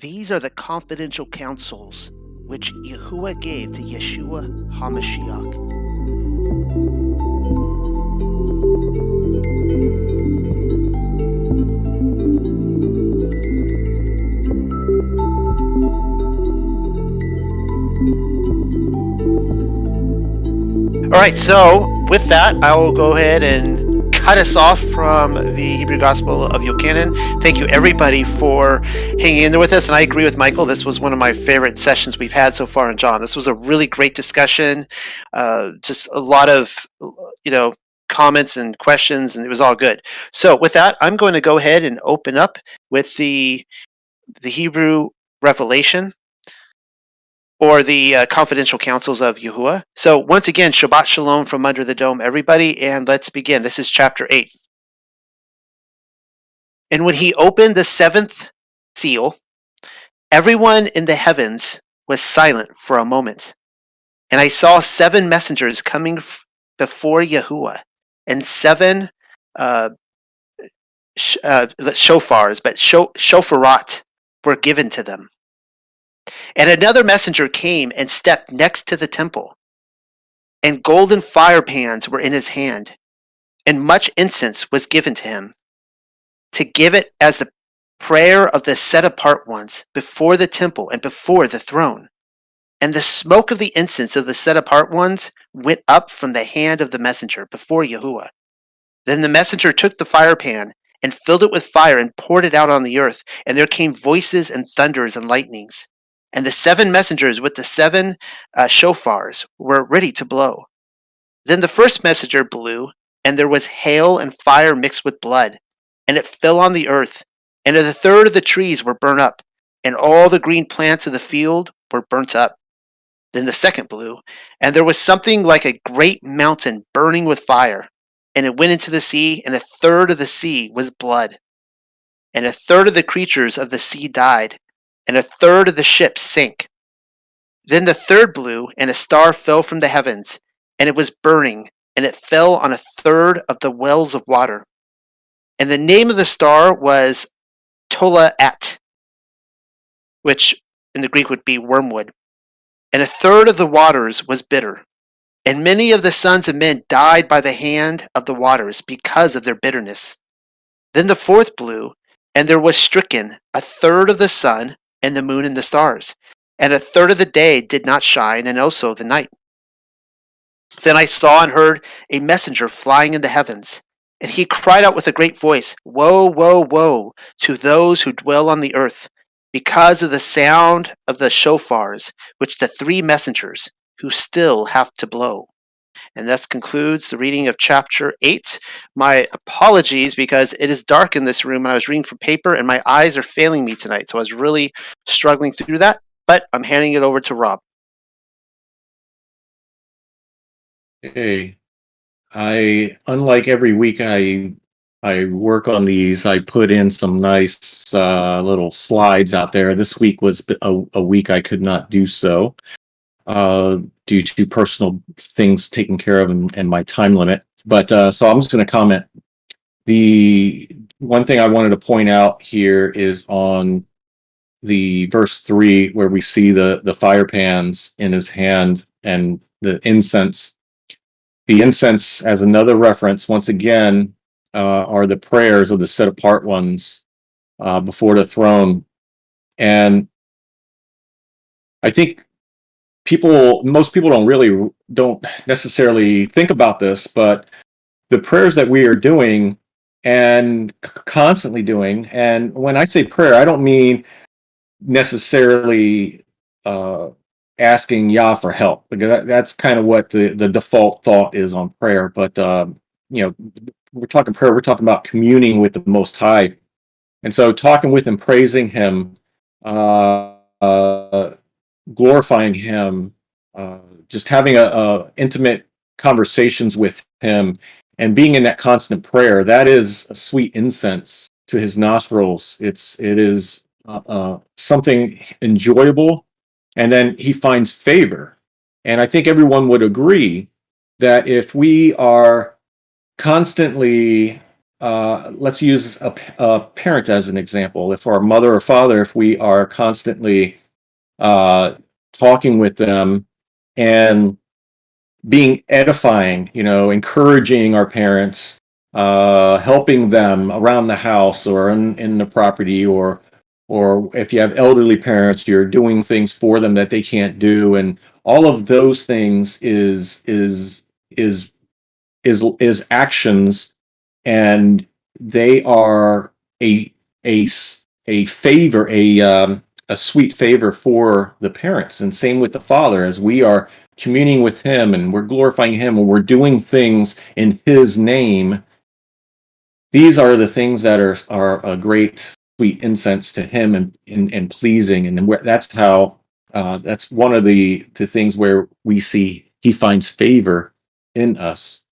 These are the confidential counsels which Yahuwah gave to Yeshua HaMashiach. All right, so with that, I will go ahead and cut us off from the Hebrew Gospel of Yochanan. Thank you, everybody, for hanging in there with us. And I agree with Michael. This was one of my favorite sessions we've had so far in John. This was a really great discussion. Just a lot of, comments and questions, and it was all good. So with that, I'm going to go ahead and open up with the Hebrew Revelation, or the confidential counsels of Yahuwah. So once again, Shabbat Shalom from under the dome, everybody, and let's begin. This is chapter 8. And when he opened the seventh seal, everyone in the heavens was silent for a moment. And I saw 7 messengers coming before Yahuwah, and 7 shofars, but shofarat were given to them. And another messenger came and stepped next to the temple, and golden fire pans were in his hand, and much incense was given to him, to give it as the prayer of the set-apart ones before the temple and before the throne. And the smoke of the incense of the set-apart ones went up from the hand of the messenger before Yahuwah. Then the messenger took the fire pan and filled it with fire and poured it out on the earth, and there came voices and thunders and lightnings. And the 7 messengers with the 7 shofars were ready to blow. Then the first messenger blew, and there was hail and fire mixed with blood, and it fell on the earth, and a third of the trees were burnt up, and all the green plants of the field were burnt up. Then the second blew, and there was something like a great mountain burning with fire, and it went into the sea, and a third of the sea was blood. And a third of the creatures of the sea died, and a third of the ships sank. Then the third blew, and a star fell from the heavens, and it was burning, and it fell on a third of the wells of water. And the name of the star was Tolaat, which in the Greek would be wormwood. And a third of the waters was bitter. And many of the sons of men died by the hand of the waters because of their bitterness. Then the fourth blew, and there was stricken a third of the sun, and the moon and the stars, and a third of the day did not shine, and also the night. Then I saw and heard a messenger flying in the heavens, and he cried out with a great voice, Woe, woe, woe to those who dwell on the earth, because of the sound of the shofars, which the 3 messengers who still have to blow. And this concludes the reading of chapter 8. My apologies, because it is dark in this room and I was reading from paper and my eyes are failing me tonight. So I was really struggling through that, but I'm handing it over to Rob. Hey, unlike every week I work on these, I put in some nice little slides out there. This week was a week I could not do so. Due to personal things taken care of and my time limit. But so I'm just going to comment. The one thing I wanted to point out here is on the verse 3, where we see the fire pans in his hand and the incense. The incense, as another reference, once again, are the prayers of the set apart ones before the throne. And I think most people don't necessarily think about this, but the prayers that we are doing and constantly doing, and when I say prayer, I don't mean necessarily asking Yah for help, because that's kind of what the default thought is on prayer. But we're talking prayer, we're talking about communing with the Most High, and so talking with Him, praising Him, glorifying Him, just having a intimate conversations with Him, and being in that constant prayer, that is a sweet incense to His nostrils. It is something enjoyable, and then He finds favor. And I think everyone would agree that if we are constantly let's use a parent as an example. If our mother or father, if we are constantly talking with them and being edifying, encouraging our parents, helping them around the house or in the property, or if you have elderly parents, you're doing things for them that they can't do, and all of those things is actions, and they are a a favor, a sweet favor for the parents, and same with the father, as we are communing with him and we're glorifying him and we're doing things in his name. These are the things that are a great sweet incense to him, and pleasing, and that's how that's one of the things where we see he finds favor in us.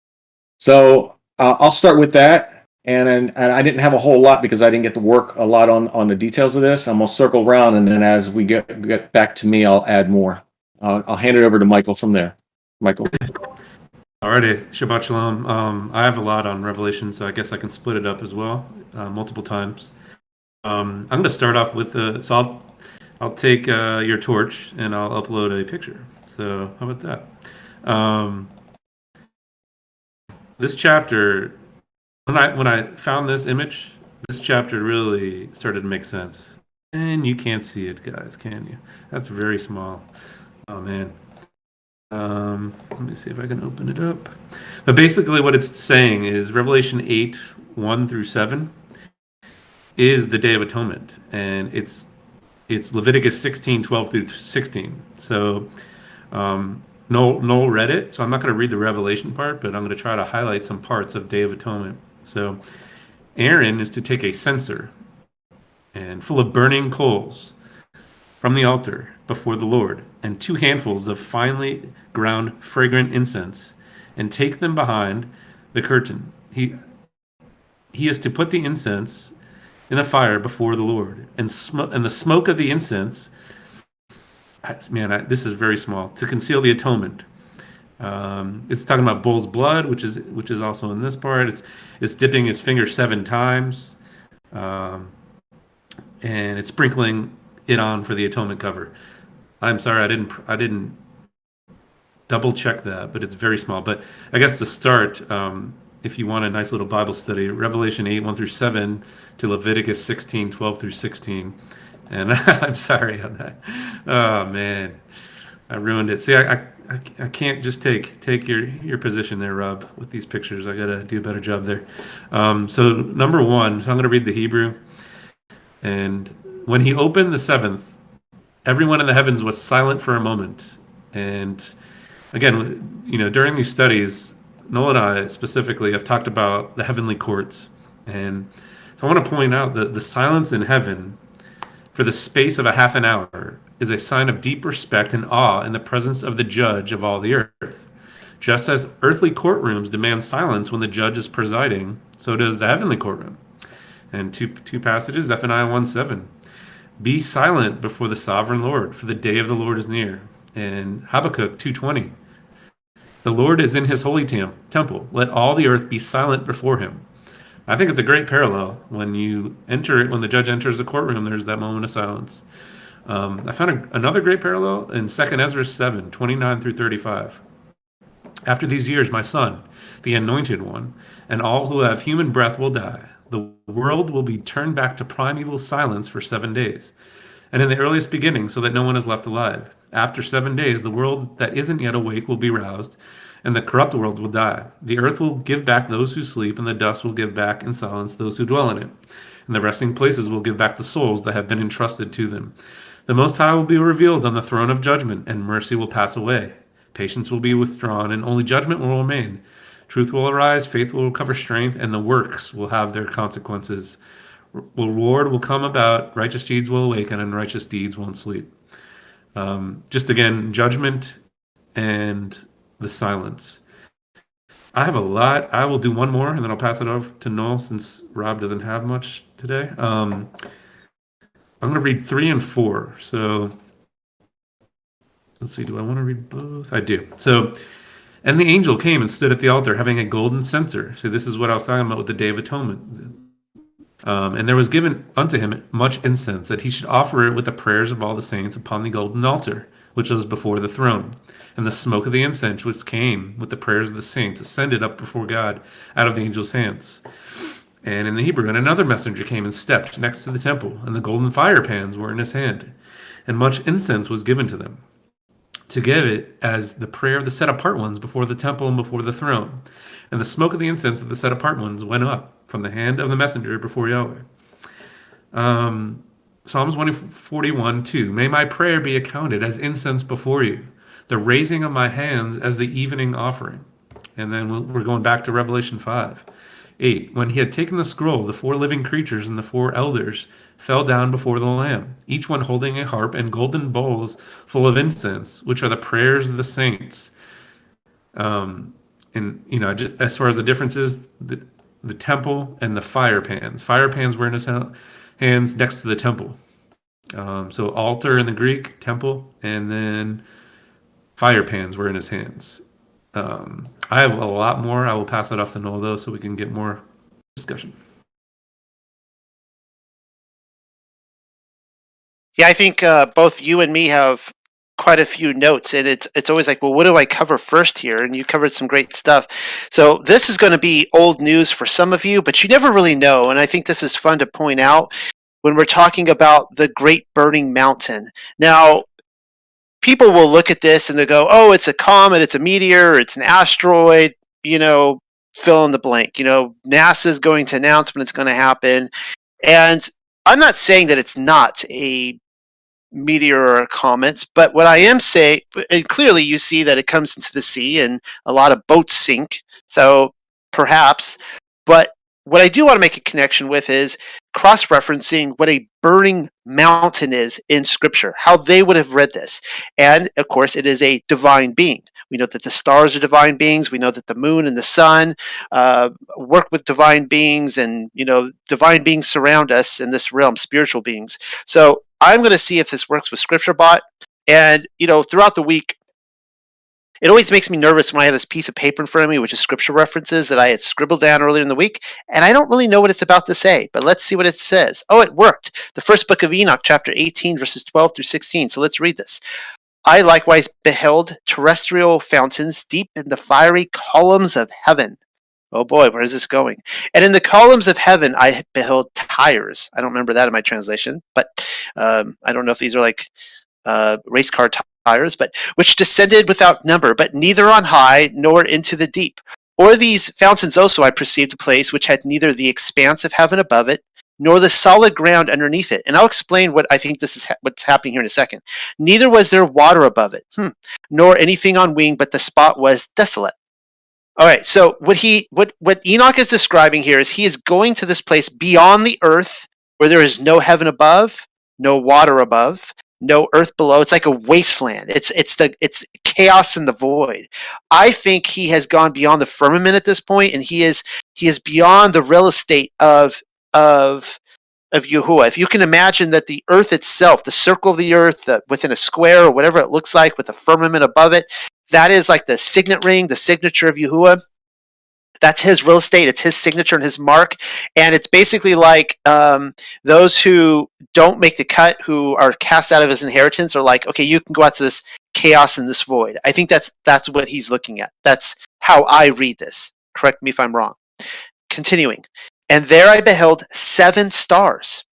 So I'll start with that, and I didn't have a whole lot because I didn't get to work a lot on the details of this. I'm gonna circle around, and then as we get back to me, I'll add more. I'll hand it over to Michael from there. Michael. Alrighty, Shabbat Shalom. I have a lot on Revelation, so I guess I can split it up as well, multiple times. I'm going to start off with so I'll take your torch and I'll upload a picture. So how about that? This chapter, when I found this image, this chapter really started to make sense. And you can't see it, guys, can you? That's very small. Oh man. Let me see if I can open it up. But basically what it's saying is Revelation 8, 1 through 7 is the Day of Atonement. And it's Leviticus 16, 12 through 16. So Noel read it, so I'm not going to read the Revelation part, but I'm going to try to highlight some parts of Day of Atonement. So Aaron is to take a censer and full of burning coals from the altar before the Lord, and 2 handfuls of finely ground fragrant incense, and take them behind the curtain. He is to put the incense in the fire before the Lord, and the smoke of the incense. Man, this is very small. To conceal the atonement. It's talking about bull's blood, which is also in this part. It's dipping his finger 7 times, and it's sprinkling it on for the atonement cover. I'm sorry, I didn't double check that, but it's very small. But I guess to start, if you want a nice little Bible study, Revelation 8, 1 through 7 to Leviticus 16, 12 through 16. And I'm sorry on that. Oh man, I ruined it. See, I can't just take your position there, Rob, with these pictures. I gotta do a better job there. So number 1, so I'm gonna read the Hebrew. And when he opened the 7th, everyone in the heavens was silent for a moment. And again, during these studies, Noel and I specifically have talked about the heavenly courts. And so I want to point out that the silence in heaven for the space of a half an hour is a sign of deep respect and awe in the presence of the judge of all the earth. Just as earthly courtrooms demand silence when the judge is presiding, so does the heavenly courtroom. And two passages, Zephaniah 1:7. Be silent before the sovereign Lord, for the day of the Lord is near. And Habakkuk 2:20. The Lord is in his holy temple. Let all the earth be silent before him. I think it's a great parallel. When the judge enters the courtroom, there's that moment of silence. I found another great parallel in 2 Ezra 7, 29 through 35. After these years, my son, the anointed one, and all who have human breath will die. The world will be turned back to primeval silence for 7 days, and in the earliest beginning, so that no one is left alive. After 7 days, the world that isn't yet awake will be roused, and the corrupt world will die. The earth will give back those who sleep, and the dust will give back in silence those who dwell in it. And the resting places will give back the souls that have been entrusted to them. The Most High will be revealed on the throne of judgment, and mercy will pass away. Patience will be withdrawn, and only judgment will remain. Truth will arise, faith will recover strength, and the works will have their consequences. Reward will come about, righteous deeds will awaken, and righteous deeds won't sleep. Just again, judgment and the silence. I have a lot. I will do one more, and then I'll pass it off to Noel since Rob doesn't have much today. I'm going to read 3 and 4. So let's see. Do I want to read both? I do. So And the angel came and stood at the altar having a golden censer. So this is what I was talking about with the Day of Atonement. And there was given unto him much incense, that he should offer it with the prayers of all the saints upon the golden altar, which was before the throne. And the smoke of the incense which came with the prayers of the saints ascended up before God out of the angel's hands. And in the Hebrew, and another messenger came and stepped next to the temple, and the golden fire pans were in his hand, and much incense was given to them, to give it as the prayer of the set apart ones before the temple and before the throne. And the smoke of the incense of the set apart ones went up from the hand of the messenger before Yahweh. Psalms 141:2. May my prayer be accounted as incense before you, the raising of my hands as the evening offering. And then we're going back to Revelation 5:8. When he had taken the scroll, the 4 living creatures and the 4 elders fell down before the Lamb, each one holding a harp and golden bowls full of incense, which are the prayers of the saints. And just as far as the differences, the temple and the fire pans. Fire pans were in his hands next to the temple. So altar in the Greek, temple, and then fire pans were in his hands. I have a lot more. I will pass it off to Noel, though, so we can get more discussion. Yeah, I think both you and me have quite a few notes, and it's always like, well, what do I cover first here? And you covered some great stuff. So this is going to be old news for some of you, but you never really know. And I think this is fun to point out when we're talking about the Great Burning Mountain. Now, people will look at this and they go, oh, it's a comet, it's a meteor, it's an asteroid, fill in the blank. NASA's going to announce when it's going to happen. And I'm not saying that it's not a meteor or comets, but what I am saying, and clearly you see that it comes into the sea and a lot of boats sink, so perhaps, but what I do want to make a connection with is cross-referencing what a burning mountain is in Scripture, how they would have read this. And, of course, it is a divine being. We know that the stars are divine beings. We know that the moon and the sun work with divine beings, and, divine beings surround us in this realm, spiritual beings. So I'm going to see if this works with ScriptureBot. And, throughout the week, it always makes me nervous when I have this piece of paper in front of me, which is scripture references that I had scribbled down earlier in the week, and I don't really know what it's about to say, but let's see what it says. Oh, it worked. The first book of Enoch, chapter 18, verses 12 through 16. So let's read this. I likewise beheld terrestrial fountains deep in the fiery columns of heaven. Oh boy, where is this going? And in the columns of heaven I beheld tires. I don't remember that in my translation, but I don't know if these are like race car tires, but which descended without number, but neither on high nor into the deep. Or these fountains also I perceived a place which had neither the expanse of heaven above it, nor the solid ground underneath it. And I'll explain what I think this is what's happening here in a second. Neither was there water above it, nor anything on wing, but the spot was desolate. All right, so what Enoch is describing here is he is going to this place beyond the earth where there is no heaven above, no water above, no earth below. It's like a wasteland. It's chaos in the void. I think he has gone beyond the firmament at this point, and he is beyond the real estate of Yahuwah. If you can imagine that the earth itself, the circle of the earth, within a square or whatever it looks like, with the firmament above it, that is like the signet ring, the signature of Yahuwah. That's his real estate. It's his signature and his mark. And it's basically like those who don't make the cut, who are cast out of his inheritance, are like, okay, you can go out to this chaos and this void. I think that's what he's looking at. That's how I read this. Correct me if I'm wrong. Continuing. And there I beheld 7 stars.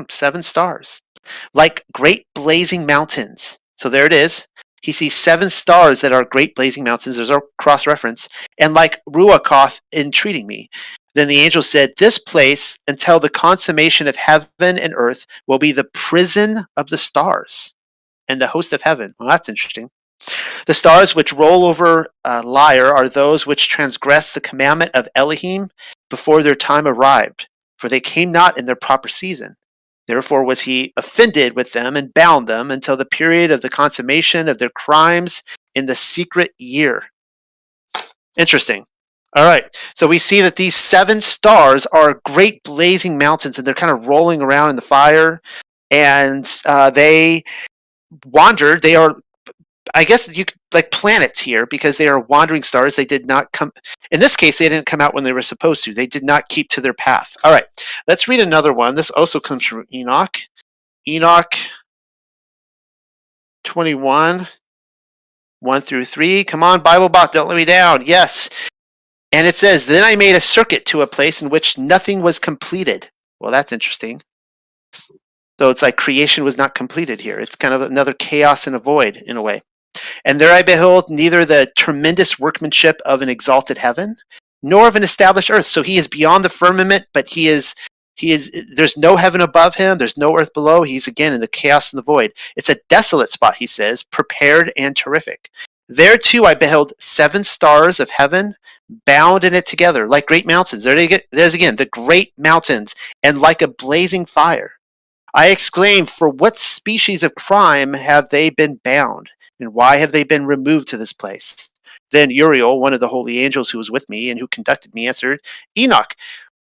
7 stars. Like great blazing mountains. So there it is. He sees 7 stars that are great blazing mountains. There's our cross-reference. And like Ruachoth entreating me. Then the angel said, this place, until the consummation of heaven and earth, will be the prison of the stars and the host of heaven. Well, that's interesting. The stars which roll over Lyre are those which transgress the commandment of Elohim before their time arrived, for they came not in their proper season. Therefore was he offended with them and bound them until the period of the consummation of their crimes in the secret year. Interesting. All right. So we see that these 7 stars are great blazing mountains, and they're kind of rolling around in the fire. And they wandered. They are, I guess you could, like planets here, because they are wandering stars. They did not come. In this case, they didn't come out when they were supposed to. They did not keep to their path. All right, let's read another one. This also comes from Enoch. Enoch 21, 1 through 3. Come on, Bible bot, don't let me down. Yes. And it says, "Then I made a circuit to a place in which nothing was completed." Well, that's interesting. So it's like creation was not completed here. It's kind of another chaos and a void in a way. "And there I beheld neither the tremendous workmanship of an exalted heaven, nor of an established earth." So he is beyond the firmament, but he is, there's no heaven above him, there's no earth below. He's again in the chaos and the void. It's a desolate spot, he says, prepared and terrific. "There too I beheld 7 stars of heaven, bound in it together, like great mountains." There's again the great mountains, "and like a blazing fire. I exclaimed, for what species of crime have they been bound? And why have they been removed to this place?" Then Uriel, one of the holy angels who was with me and who conducted me, answered, "Enoch,"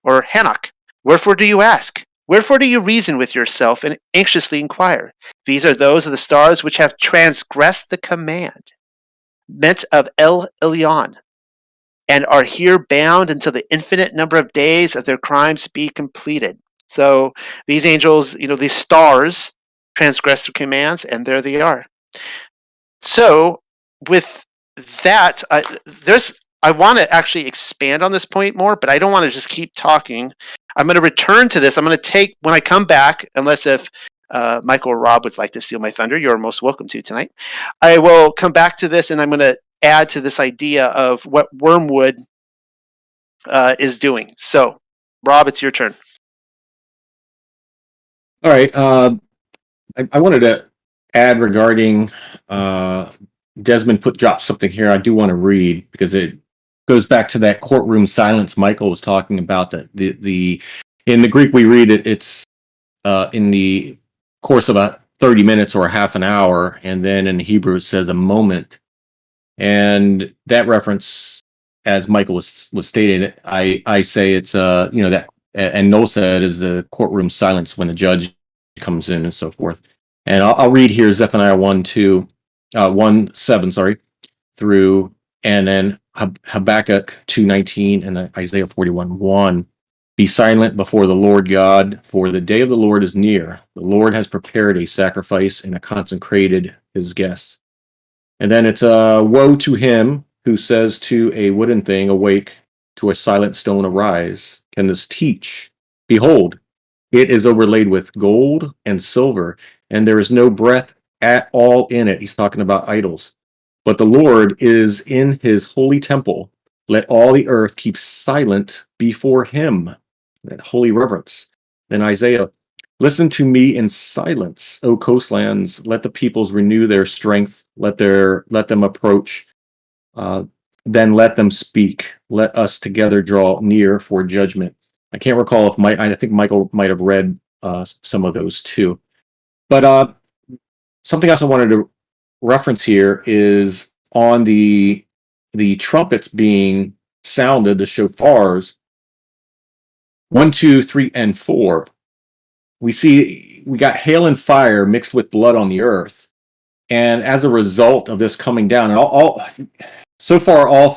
or Hanok, "wherefore do you ask? Wherefore do you reason with yourself and anxiously inquire? These are those of the stars which have transgressed the command meant of El Elyon, and are here bound until the infinite number of days of their crimes be completed." So these angels, these stars transgress their commands, and there they are. So with that, I want to actually expand on this point more, but I don't want to just keep talking. I'm going to return to this. I'm going to take, when I come back, unless if Michael or Rob would like to steal my thunder, you're most welcome to tonight. I will come back to this, and I'm going to add to this idea of what wormwood is doing. So, Rob, it's your turn. All right. I wanted to add regarding Desmond dropped something here. I do want to read because it goes back to that courtroom silence Michael was talking about. That the in the Greek we read it, it's in the course of about 30 minutes or a half an hour, and then in Hebrew it says a moment. And that reference, as Michael was stating, I say it's that, and Noel said is the courtroom silence when the judge comes in and so forth. And I'll read here Zephaniah 1:7, through, and then Habakkuk 2:19 and Isaiah 41:1. "Be silent before the Lord God, for the day of the Lord is near. The Lord has prepared a sacrifice and consecrated his guests." And then it's woe to him who says to a wooden thing, "Awake," to a silent stone, "Arise." Can this teach? Behold, it is overlaid with gold and silver, and there is no breath at all in it. He's talking about idols. But the Lord is in his holy temple. Let all the earth keep silent before him. That holy reverence. Then Isaiah, "Listen to me in silence, O coastlands. Let the peoples renew their strength. Let them approach. Then let them speak. Let us together draw near for judgment." I can't recall if I think Michael might have read some of those too. But something else I wanted to reference here is on the trumpets being sounded, the shofars, 1, 2, 3, and 4. We got hail and fire mixed with blood on the earth, and as a result of this coming down, and so far all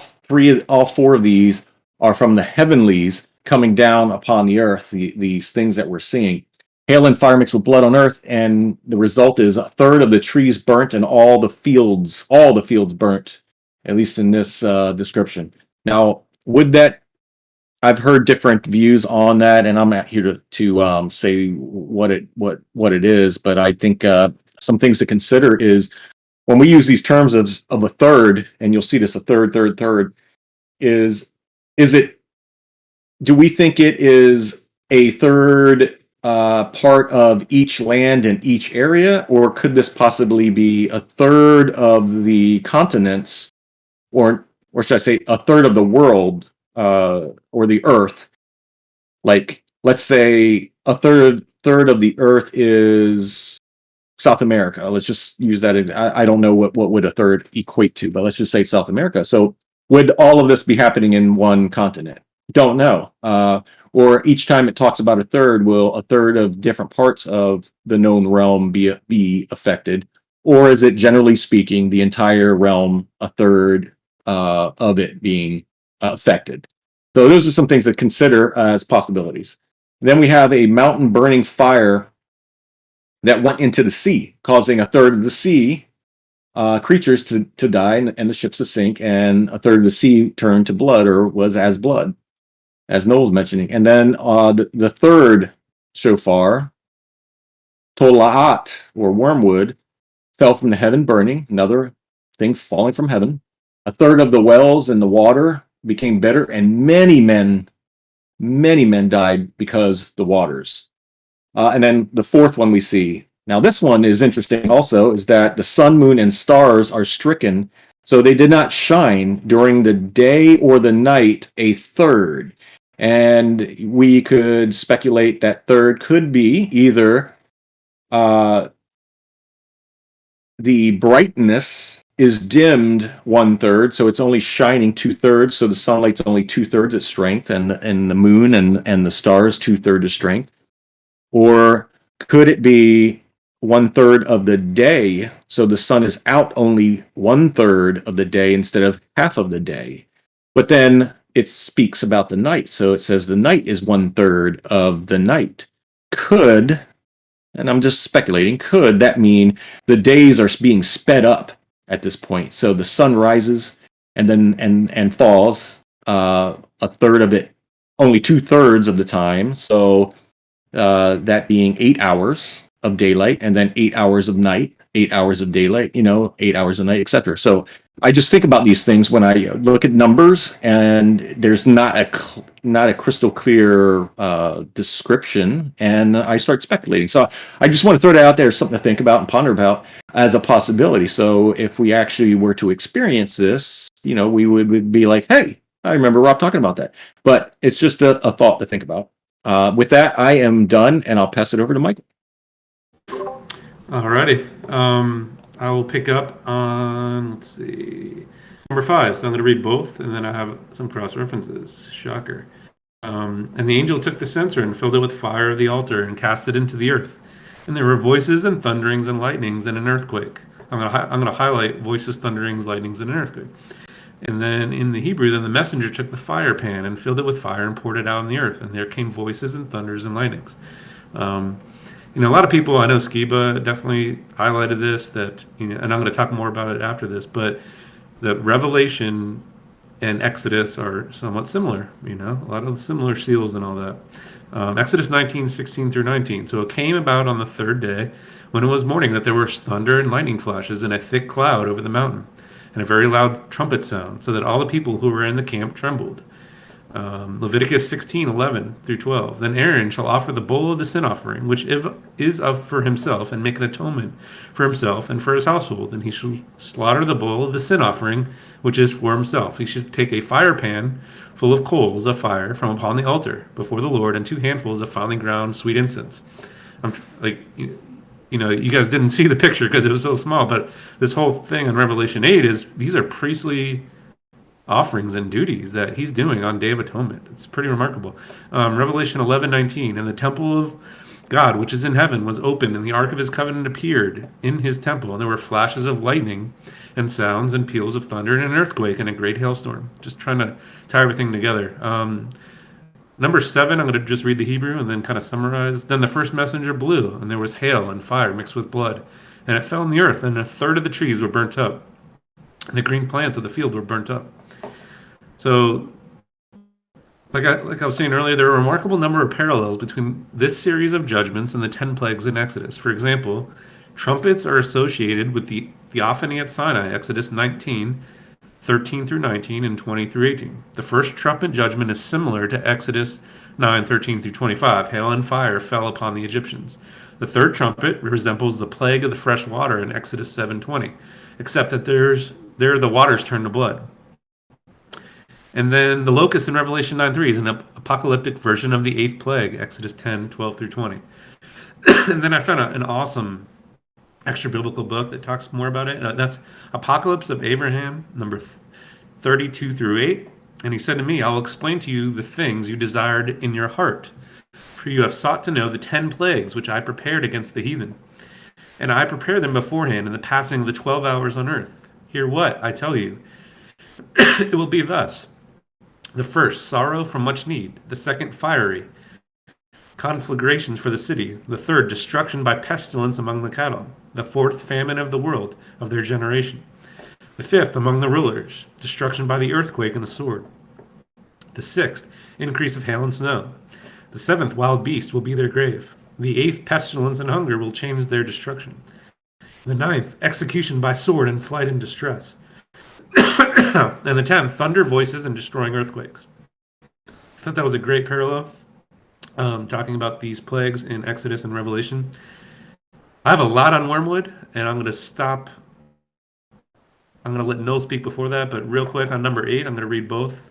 4 of these are from the heavenlies coming down upon the earth. These things that we're seeing, hail and fire mixed with blood on earth, and the result is 1/3 of the trees burnt and all the fields burnt, at least in this description. Now, would that, I've heard different views on that, and I'm not here to say what it is, but I think some things to consider is when we use these terms of a third, and you'll see this, a third, is it? Do we think it is a third part of each land in each area, or could this possibly be a third of the continents, or should I say a third of the world, or the earth? Like, let's say a third of the earth is South America. Let's just use that. I don't know what would a third equate to, but let's just say South America. So would all of this be happening in one continent? Don't know. Or each time it talks about a third, will a third of different parts of the known realm be affected? or is it generally speaking the entire realm, a third of it being affected? So those are some things to consider as possibilities. Then we have a mountain burning fire that went into the sea, causing a third of the sea creatures to die and the ships to sink, and a third of the sea turned to blood or was as blood, as Noel was mentioning. And then the third shofar, Tolaat or wormwood, fell from the heaven burning, another thing falling from heaven. A third of the wells in the water became bitter, and many men died because the waters. And then the fourth one we see. Now, this one is interesting also, is that the sun, moon, and stars are stricken, so they did not shine during the day or the night a third. And we could speculate that third could be either the brightness is dimmed 1/3, so it's only shining 2/3, so the sunlight's only 2/3 its strength, and the moon and the stars 2/3 of strength. Or could it be 1/3 of the day, so the sun is out only 1/3 of the day instead of half of the day? But then it speaks about the night, so it says the night is 1/3 of the night. Could, and I'm just speculating, could that mean the days are being sped up at this point? So the sun rises and then and falls a third of it, only 2/3 of the time. So that being 8 hours of daylight, and then 8 hours of night, 8 hours of daylight, 8 hours of night, etc. So I just think about these things when I look at numbers, and there's not a crystal clear description, and I start speculating. So I just want to throw that out there, something to think about and ponder about as a possibility. So if we actually were to experience this, we would be like, hey, I remember Rob talking about that. But it's just a thought to think about. With that, I am done, and I'll pass it over to Michael. Alrighty. I will pick up on, let's see, number 5. So I'm going to read both, and then I have some cross references. Shocker. And the angel took the censer and filled it with fire of the altar and cast it into the earth. And there were voices and thunderings and lightnings and an earthquake. I'm going to highlight voices, thunderings, lightnings, and an earthquake. And then in the Hebrew, then the messenger took the fire pan and filled it with fire and poured it out on the earth. And there came voices and thunders and lightnings. A lot of people, I know Skiba definitely highlighted this, that, and I'm going to talk more about it after this, but the Revelation and Exodus are somewhat similar, a lot of similar seals and all that. Exodus 19:16 through 19. So it came about on the third day when it was morning that there were thunder and lightning flashes and a thick cloud over the mountain, and a very loud trumpet sound, so that all the people who were in the camp trembled. Leviticus 16:11 through 12. Then Aaron shall offer the bull of the sin offering, which is of for himself, and make an atonement for himself and for his household. And he shall slaughter the bull of the sin offering, which is for himself. He should take a fire pan full of coals of fire from upon the altar before the Lord, and 2 handfuls of finely ground sweet incense. I'm like, you guys didn't see the picture because it was so small, but this whole thing in Revelation 8 is these are priestly offerings and duties that he's doing on Day of Atonement. It's pretty remarkable. Revelation 11:19, and the temple of God, which is in heaven, was opened, and the ark of his covenant appeared in his temple, and there were flashes of lightning and sounds and peals of thunder and an earthquake and a great hailstorm. Just trying to tie everything together. Number 7, I'm going to just read the Hebrew and then kind of summarize. Then the first messenger blew, and there was hail and fire mixed with blood, and it fell on the earth, and a third of the trees were burnt up, and the green plants of the field were burnt up. So, like I was saying earlier, there are a remarkable number of parallels between this series of judgments and the 10 plagues in Exodus. For example, trumpets are associated with the theophany at Sinai, Exodus 19:13 through 19 and 20 through 18. The first trumpet judgment is similar to Exodus 9:13 through 25. Hail and fire fell upon the Egyptians. The third trumpet resembles the plague of the fresh water in Exodus 7:20, except that there the waters turn to blood. And then the locust in Revelation 9:3 is an apocalyptic version of the 8th plague, Exodus 10:12 through 20. And then I found an awesome extra biblical book that talks more about it. That's Apocalypse of Abraham, number 32 through 8. And he said to me, I will explain to you the things you desired in your heart, for you have sought to know the 10 plagues which I prepared against the heathen. And I prepare them beforehand in the passing of the 12 hours on earth. Hear what I tell you. It will be thus. The first, sorrow from much need. The second, fiery conflagrations for the city. The third, destruction by pestilence among the cattle. The fourth, famine of the world, of their generation. The fifth, among the rulers, destruction by the earthquake and the sword. The sixth, increase of hail and snow. The seventh, wild beast will be their grave. The eighth, pestilence and hunger will change their destruction. The ninth, execution by sword and flight and distress. And the 10th, thunder, voices, and destroying earthquakes. I thought that was a great parallel, talking about these plagues in Exodus and Revelation. I have a lot on wormwood, and I'm going to stop. I'm going to let Noel speak before that, but real quick on number 8, I'm going to read both.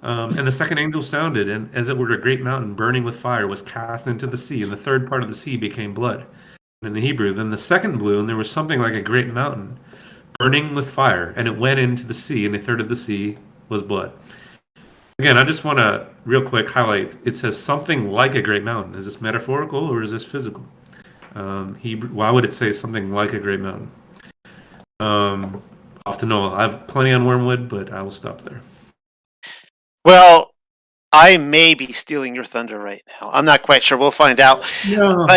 And the second angel sounded, and as it were a great mountain burning with fire was cast into the sea, and the third part of the sea became blood. In the Hebrew, then the second blew, and there was something like a great mountain burning with fire, and it went into the sea, and a third of the sea was blood. Again, I just want to real quick highlight, it says something like a great mountain. Is this metaphorical or is this physical? Why would it say something like a great mountain? Off to Noel. I have plenty on wormwood, but I will stop there. Well, I may be stealing your thunder right now. I'm not quite sure. We'll find out. No.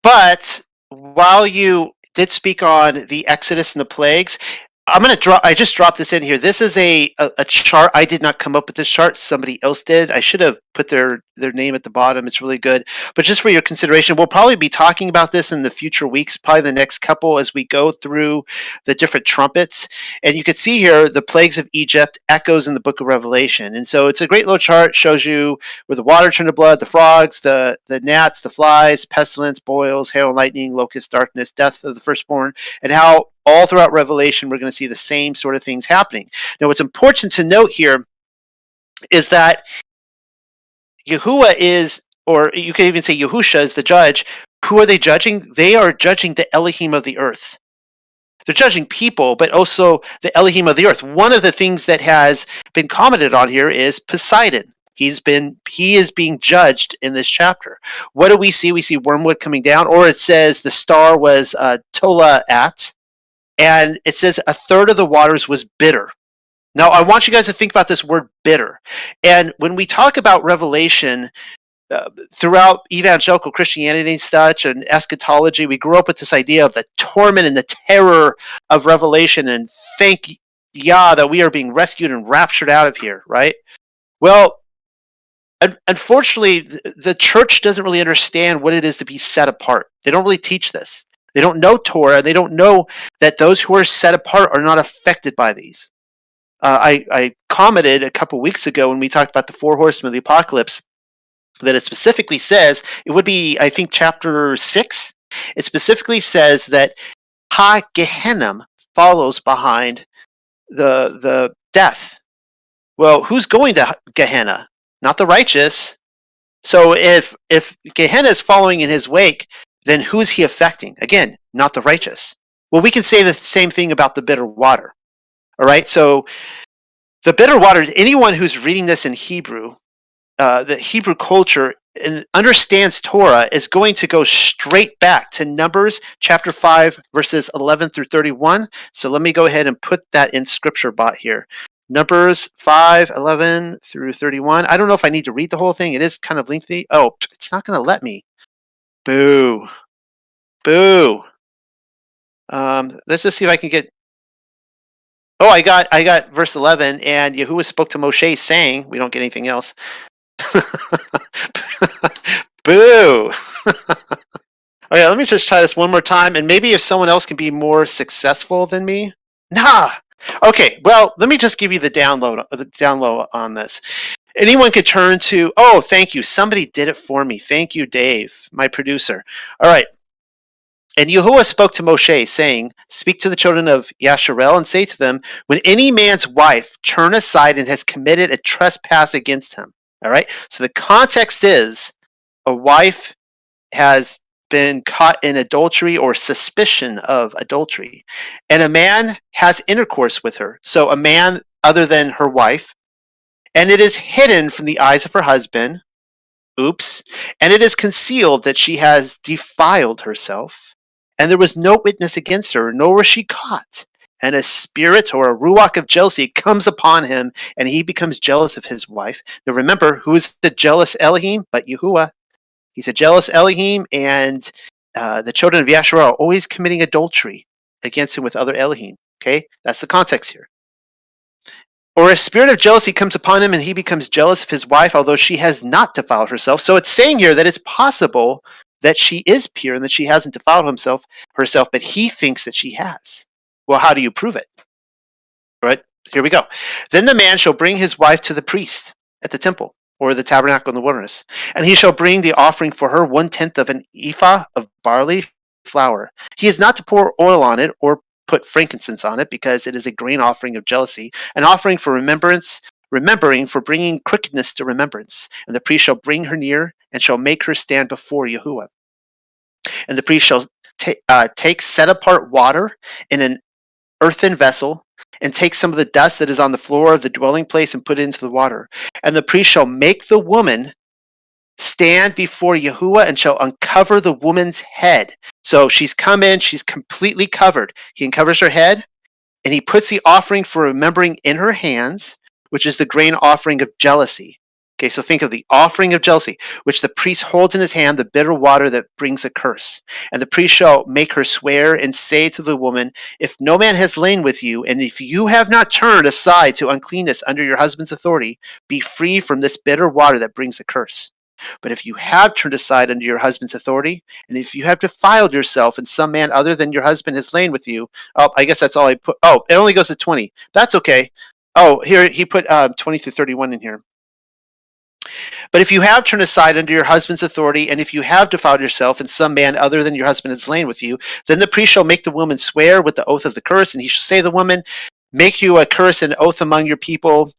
But while you did speak on the Exodus and the plagues, I just dropped this in here. This is a chart. I did not come up with this chart. Somebody else did. I should have put their name at the bottom. It's really good. But just for your consideration, we'll probably be talking about this in the future weeks, probably the next couple as we go through the different trumpets. And you can see here the plagues of Egypt echoes in the book of Revelation. And so it's a great little chart. Shows you where the water turned to blood, the frogs, the gnats, the flies, pestilence, boils, hail and lightning, locust, darkness, death of the firstborn, and how all throughout Revelation, we're going to see the same sort of things happening. Now, what's important to note here is that Yahuwah is, or you can even say Yahusha is the judge. Who are they judging? They are judging the Elohim of the earth. They're judging people, but also the Elohim of the earth. One of the things that has been commented on here is Poseidon. He is being judged in this chapter. What do we see? We see wormwood coming down, or it says the star was Tolaat. And it says a third of the waters was bitter. Now, I want you guys to think about this word bitter. And when we talk about Revelation, throughout evangelical Christianity and such, and eschatology, we grew up with this idea of the torment and the terror of Revelation, and thank Yah that we are being rescued and raptured out of here, right? Well, unfortunately, the church doesn't really understand what it is to be set apart. They don't really teach this. They don't know Torah. They don't know that those who are set apart are not affected by these. I commented a couple weeks ago when we talked about the 4 horsemen of the apocalypse that it specifically says, it would be, I think, chapter 6. It specifically says that Ha-Gehenna follows behind the death. Well, who's going to Gehenna? Not the righteous. So if Gehenna is following in his wake, then who is he affecting? Again, not the righteous. Well, we can say the same thing about the bitter water. All right, so the bitter water, anyone who's reading this in Hebrew, the Hebrew culture, and understands Torah is going to go straight back to Numbers chapter 5, verses 11 through 31. So let me go ahead and put that in scripture bot here. Numbers 5, 11 through 31. I don't know if I need to read the whole thing. It is kind of lengthy. Oh, it's not going to let me. Boo. Boo. Let's just see if I can get. Oh, I got verse 11, and Yahuwah spoke to Moshe, saying, we don't get anything else. Boo. Okay, let me just try this one more time, and maybe if someone else can be more successful than me. Nah. Okay, well, let me just give you the download on this. Anyone could turn to, oh, thank you. Somebody did it for me. Thank you, Dave, my producer. All right. And Yahuwah spoke to Moshe, saying, speak to the children of Yashar'el and say to them, when any man's wife turn aside and has committed a trespass against him. All right. So the context is a wife has been caught in adultery or suspicion of adultery, and a man has intercourse with her. So a man other than her wife, and it is hidden from the eyes of her husband. Oops. And it is concealed that she has defiled herself. and there was no witness against her, nor was she caught. And a spirit or a ruach of jealousy comes upon him, and he becomes jealous of his wife. Now remember, who is the jealous Elohim but Yahuwah? He's a jealous Elohim, and the children of Yashar'el are always committing adultery against him with other Elohim. Okay, that's the context here. Or a spirit of jealousy comes upon him, and he becomes jealous of his wife, although she has not defiled herself. So it's saying here that it's possible that she is pure and that she hasn't defiled herself, but he thinks that she has. Well, how do you prove it? All right, here we go. Then the man shall bring his wife to the priest at the temple, or the tabernacle in the wilderness, and he shall bring the offering for her 1/10 of an ephah of barley flour. He is not to pour oil on it or put frankincense on it, because it is a grain offering of jealousy, an offering for remembering for bringing crookedness to remembrance. And the priest shall bring her near, and shall make her stand before Yahuwah. And the priest shall take set apart water in an earthen vessel, and take some of the dust that is on the floor of the dwelling place and put it into the water. And the priest shall make the woman stand before Yahuwah and shall uncover the woman's head. So she's come in, she's completely covered. He uncovers her head, and he puts the offering for remembering in her hands, which is the grain offering of jealousy. Okay, so think of the offering of jealousy, which the priest holds in his hand, the bitter water that brings a curse. And the priest shall make her swear and say to the woman, if no man has lain with you, and if you have not turned aside to uncleanness under your husband's authority, be free from this bitter water that brings a curse. But if you have turned aside under your husband's authority, and if you have defiled yourself, and some man other than your husband has lain with you, oh, I guess that's all I put. Oh, it only goes to 20. That's okay. Oh, here he put 20 through 31 in here. But if you have turned aside under your husband's authority, and if you have defiled yourself, and some man other than your husband has lain with you, then the priest shall make the woman swear with the oath of the curse, and he shall say to the woman, make you a curse and oath among your people,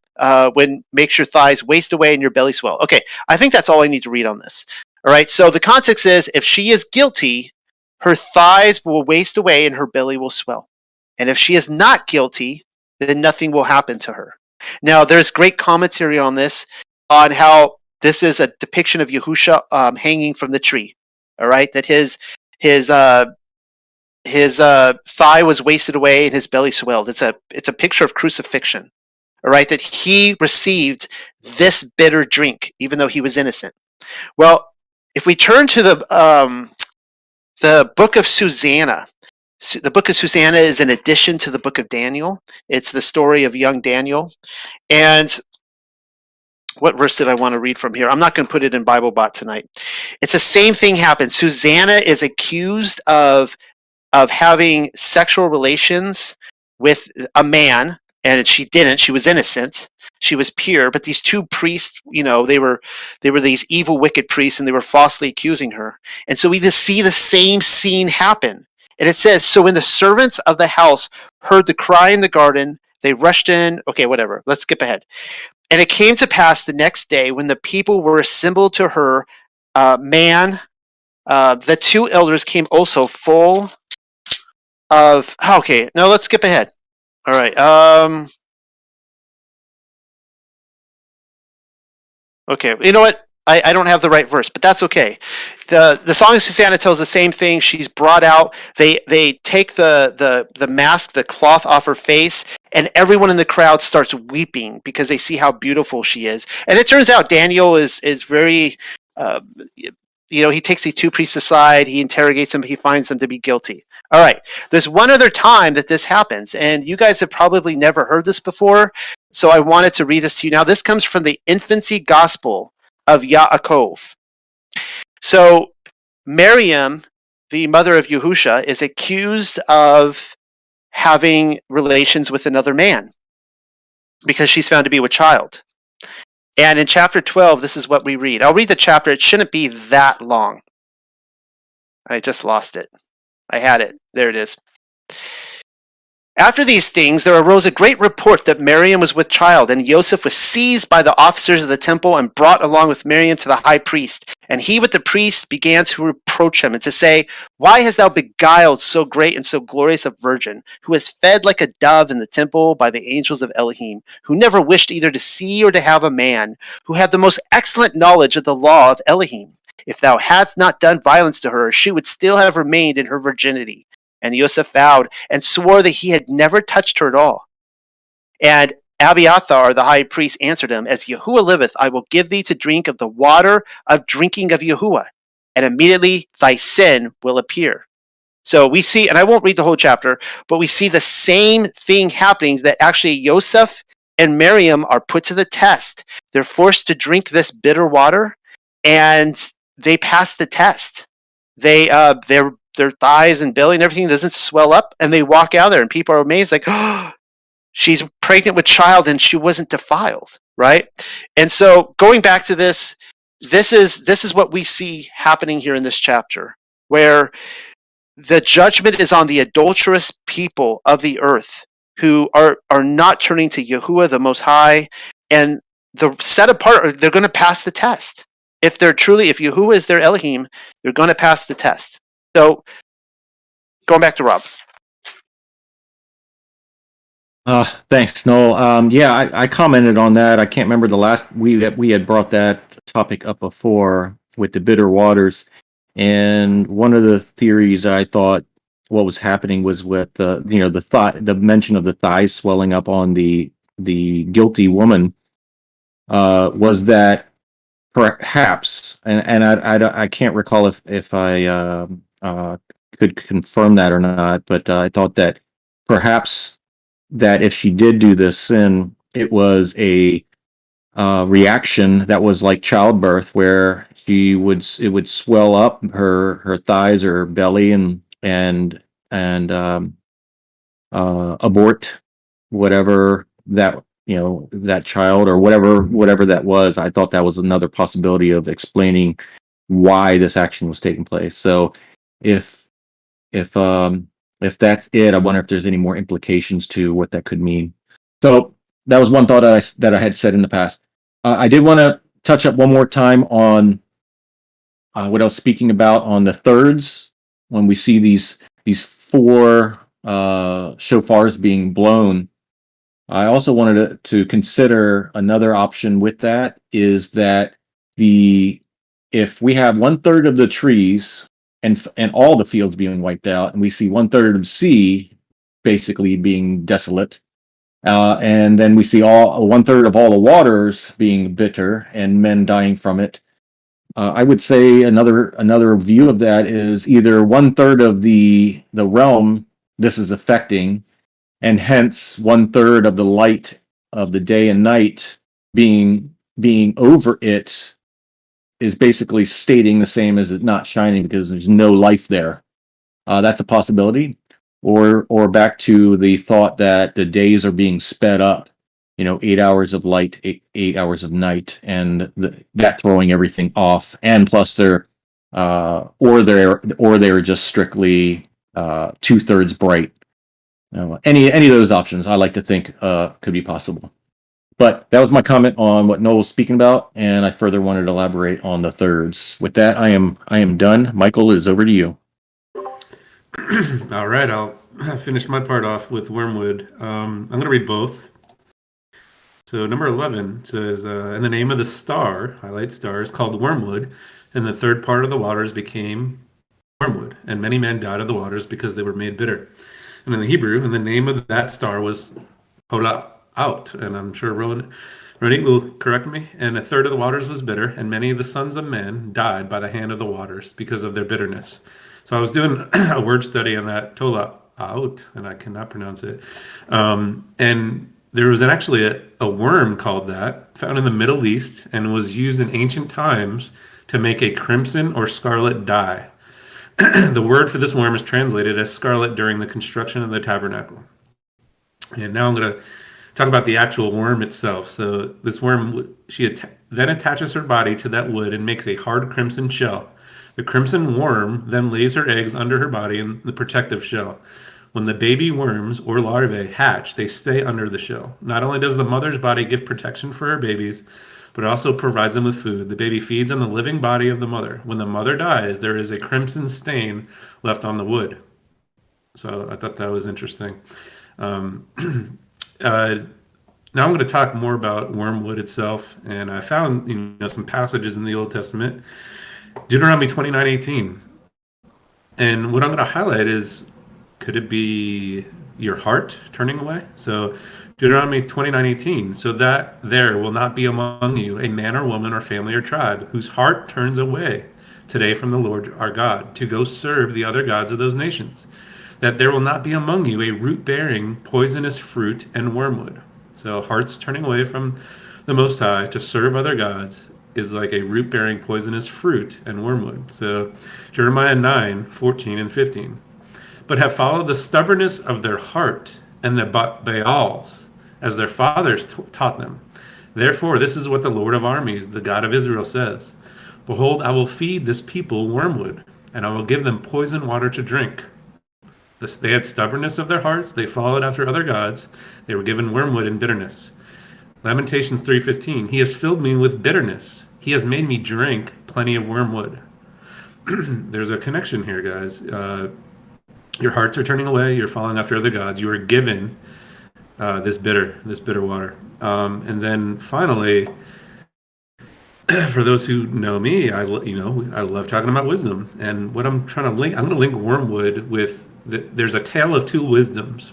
when makes your thighs waste away and your belly swell. Okay, I think that's all I need to read on this. All right, so the context is, if she is guilty, her thighs will waste away and her belly will swell. And if she is not guilty, then nothing will happen to her. Now, there's great commentary on this, on how this is a depiction of Yahusha hanging from the tree. All right, that his thigh was wasted away and his belly swelled. It's a picture of crucifixion. All right, that he received this bitter drink even though he was innocent. Well, if we turn to the book of Susanna, the book of Susanna is an addition to the book of Daniel. It's the story of young Daniel. And what verse did I want to read from here? I'm not going to put it in BibleBot tonight. It's the same thing happened. Susanna is accused of having sexual relations with a man, and she didn't. She was innocent. She was pure. But these two priests, they were these evil, wicked priests, and they were falsely accusing her. And so we just see the same scene happen. And it says, so when the servants of the house heard the cry in the garden, they rushed in. Okay, whatever. Let's skip ahead. And it came to pass the next day, when the people were assembled to her, the two elders came also full of... Okay, no, let's skip ahead. All right. Okay, you know what? I don't have the right verse, but that's okay. The Song of Susanna tells the same thing. She's brought out. They take the mask, the cloth off her face, and everyone in the crowd starts weeping because they see how beautiful she is. And it turns out Daniel is very, he takes these two priests aside, he interrogates them, he finds them to be guilty. All right, there's one other time that this happens, and you guys have probably never heard this before, so I wanted to read this to you. Now, this comes from the infancy gospel of Yaakov. So Miriam, the mother of Yahusha, is accused of having relations with another man because she's found to be with child. And in chapter 12, this is what we read. I'll read the chapter. It shouldn't be that long. I just lost it. I had it. There it is. After these things, there arose a great report that Miriam was with child, and Joseph was seized by the officers of the temple and brought along with Miriam to the high priest. And he with the priests began to reproach him and to say, why hast thou beguiled so great and so glorious a virgin, who is fed like a dove in the temple by the angels of Elohim, who never wished either to see or to have a man, who had the most excellent knowledge of the law of Elohim? If thou hadst not done violence to her, she would still have remained in her virginity. And Yosef vowed and swore that he had never touched her at all. And Abiathar, the high priest, answered him, As Yahuwah liveth, I will give thee to drink of the water of drinking of Yahuwah, and immediately thy sin will appear. So we see, and I won't read the whole chapter, but we see the same thing happening, that actually Yosef and Miriam are put to the test. They're forced to drink this bitter water, and they pass the test. Their thighs and belly and everything doesn't swell up, and they walk out there, and people are amazed, like, oh, she's pregnant with child, and she wasn't defiled, right? And so going back to this is what we see happening here in this chapter, where the judgment is on the adulterous people of the earth who are not turning to Yahuwah, the Most High, and the set apart, they're going to pass the test. If Yahuwah is their Elohim, they're going to pass the test. So, going back to Rob. Thanks, Noel. Yeah, I commented on that. I can't remember the last we had brought that topic up before with the bitter waters, and one of the theories I thought what was happening was with the mention of the thighs swelling up on the guilty woman was that perhaps, and I can't recall if I could confirm that or not, but I thought that perhaps that if she did do this sin, it was a reaction that was like childbirth, where it would swell up her thighs or her belly and abort whatever that child or whatever that was. I thought that was another possibility of explaining why this action was taking place. So if if that's it, I wonder if there's any more implications to what that could mean. So that was one thought that I had said in the past. I did want to touch up one more time on what I was speaking about on the thirds, when we see these four shofars being blown. I also wanted to consider another option with that, is that if we have 1/3 of the trees and all the fields being wiped out, and we see 1/3 of the sea basically being desolate, and then we see 1/3 of all the waters being bitter and men dying from it. I would say another view of that is either 1/3 of the realm this is affecting, and hence 1/3 of the light of the day and night being over it is basically stating the same as it not shining, because there's no life there. That's a possibility. Or back to the thought that the days are being sped up, 8 hours of light, 8 hours of night, and that throwing everything off. And plus they're just strictly 2/3 bright. Any of those options I like to think could be possible. But that was my comment on what Noel was speaking about, and I further wanted to elaborate on the thirds. With that, I am done. Michael, it's over to you. All right, I'll finish my part off with wormwood. I'm going to read both. So number 11 says, and the name of the star, highlight star, is called wormwood, and the third part of the waters became wormwood, and many men died of the waters because they were made bitter. And in the Hebrew, and the name of that star was Out, and I'm sure Ronit will correct me, and 1/3 of the waters was bitter, and many of the sons of men died by the hand of the waters because of their bitterness. So I was doing a word study on that, Out, and I cannot pronounce it. And there was actually a worm called that, found in the Middle East, and was used in ancient times to make a crimson or scarlet dye. The word for this worm is translated as scarlet during the construction of the tabernacle. And now I'm going to talk about the actual worm itself. So this worm, then attaches her body to that wood and makes a hard crimson shell. The crimson worm then lays her eggs under her body in the protective shell. When the baby worms or larvae hatch, they stay under the shell. Not only does the mother's body give protection for her babies, but it also provides them with food. The baby feeds on the living body of the mother. When the mother dies, there is a crimson stain left on the wood. So I thought that was interesting. Now I'm going to talk more about wormwood itself, and I found some passages in the Old Testament, Deuteronomy 29:18. And what I'm going to highlight is, could it be your heart turning away? So Deuteronomy 29:18. So that there will not be among you a man or woman or family or tribe whose heart turns away today from the Lord our God to go serve the other gods of those nations. That there will not be among you a root bearing poisonous fruit and wormwood. So hearts turning away from the Most High to serve other gods is like a root bearing poisonous fruit and wormwood. So Jeremiah 9:14 and 15. But have followed the stubbornness of their heart and the Baals, as their fathers taught them. Therefore, this is what the Lord of armies, the God of Israel, says: Behold, I will feed this people wormwood, and I will give them poison water to drink. They had stubbornness of their hearts. They followed after other gods. They were given wormwood and bitterness. Lamentations 3:15. He has filled me with bitterness. He has made me drink plenty of wormwood. There's a connection here, guys. Your hearts are turning away. You're following after other gods. You are given this bitter water. And then finally, for those who know me, I love talking about wisdom. And what I'm trying to link, I'm going to link wormwood with there's a tale of two wisdoms.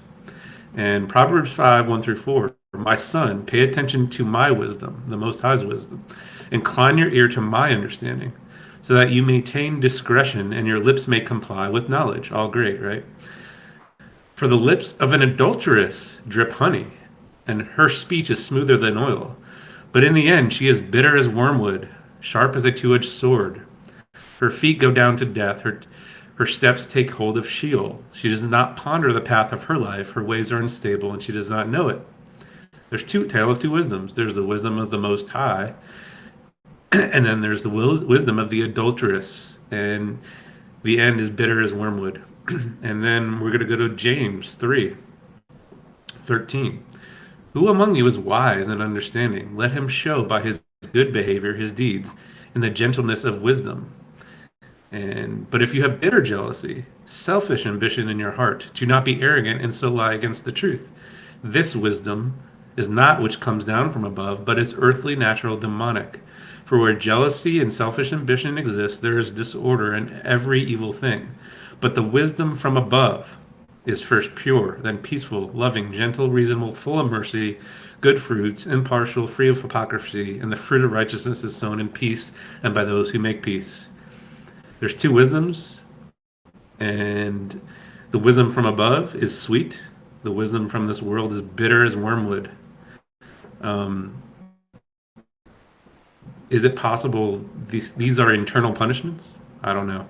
And Proverbs 5:1-4. My son, pay attention to my wisdom, the Most High's wisdom. Incline your ear to my understanding, so that you maintain discretion and your lips may comply with knowledge. All great, right? For the lips of an adulteress drip honey, and her speech is smoother than oil. But in the end, she is bitter as wormwood, sharp as a two-edged sword. Her feet go down to death. Her steps take hold of Sheol. She does not ponder the path of her life. Her ways are unstable, and she does not know it. There's tale of two wisdoms. There's the wisdom of the Most High, and then there's the wisdom of the adulteress. And the end is bitter as wormwood. And then we're going to go to James 3:13. Who among you is wise and understanding? Let him show by his good behavior his deeds in the gentleness of wisdom. But if you have bitter jealousy, selfish ambition in your heart, do not be arrogant and so lie against the truth. This wisdom is not which comes down from above, but is earthly, natural, demonic. For where jealousy and selfish ambition exist, there is disorder in every evil thing. But the wisdom from above is first pure, then peaceful, loving, gentle, reasonable, full of mercy, good fruits, impartial, free of hypocrisy, and the fruit of righteousness is sown in peace and by those who make peace. There's two wisdoms, and the wisdom from above is sweet. The wisdom from this world is bitter as wormwood. Is it possible these are internal punishments? I don't know.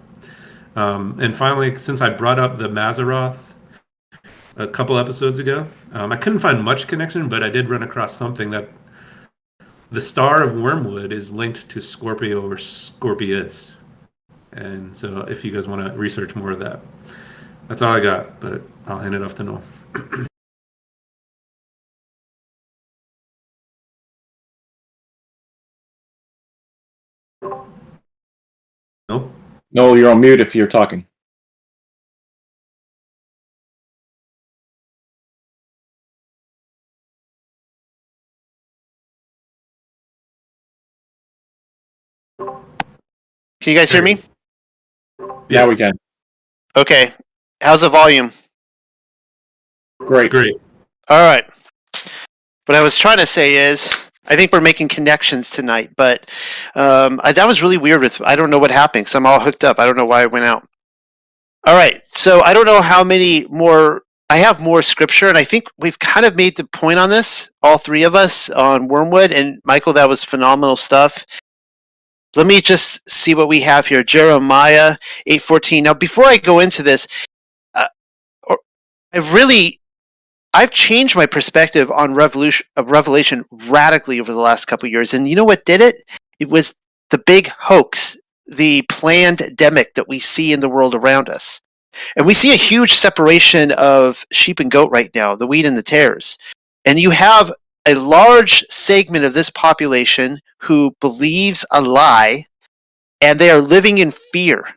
And finally, since I brought up the Mazzaroth a couple episodes ago, I couldn't find much connection, but I did run across something that the star of wormwood is linked to Scorpio or Scorpius. And so if you guys want to research more of that, that's all I got, but I'll hand it off to Noel. Noel? No, you're on mute if you're talking. Can you guys hear me? Yeah, we can. Okay. How's the volume? Great. All right. What I was trying to say is, I think we're making connections tonight, but that was really weird. I don't know what happened because I'm all hooked up. I don't know why I went out. All right. So I don't know how many more. I have more scripture, and I think we've kind of made the point on this, all three of us, on Wormwood. And Michael, that was phenomenal stuff. Let me just see what we have here. Jeremiah 8:14. Now, before I go into this, I've changed my perspective on Revelation radically over the last couple of years. And you know what did it? It was the big hoax, the pandemic that we see in the world around us. And we see a huge separation of sheep and goat right now, the wheat and the tares. And you have a large segment of this population who believes a lie, and they are living in fear.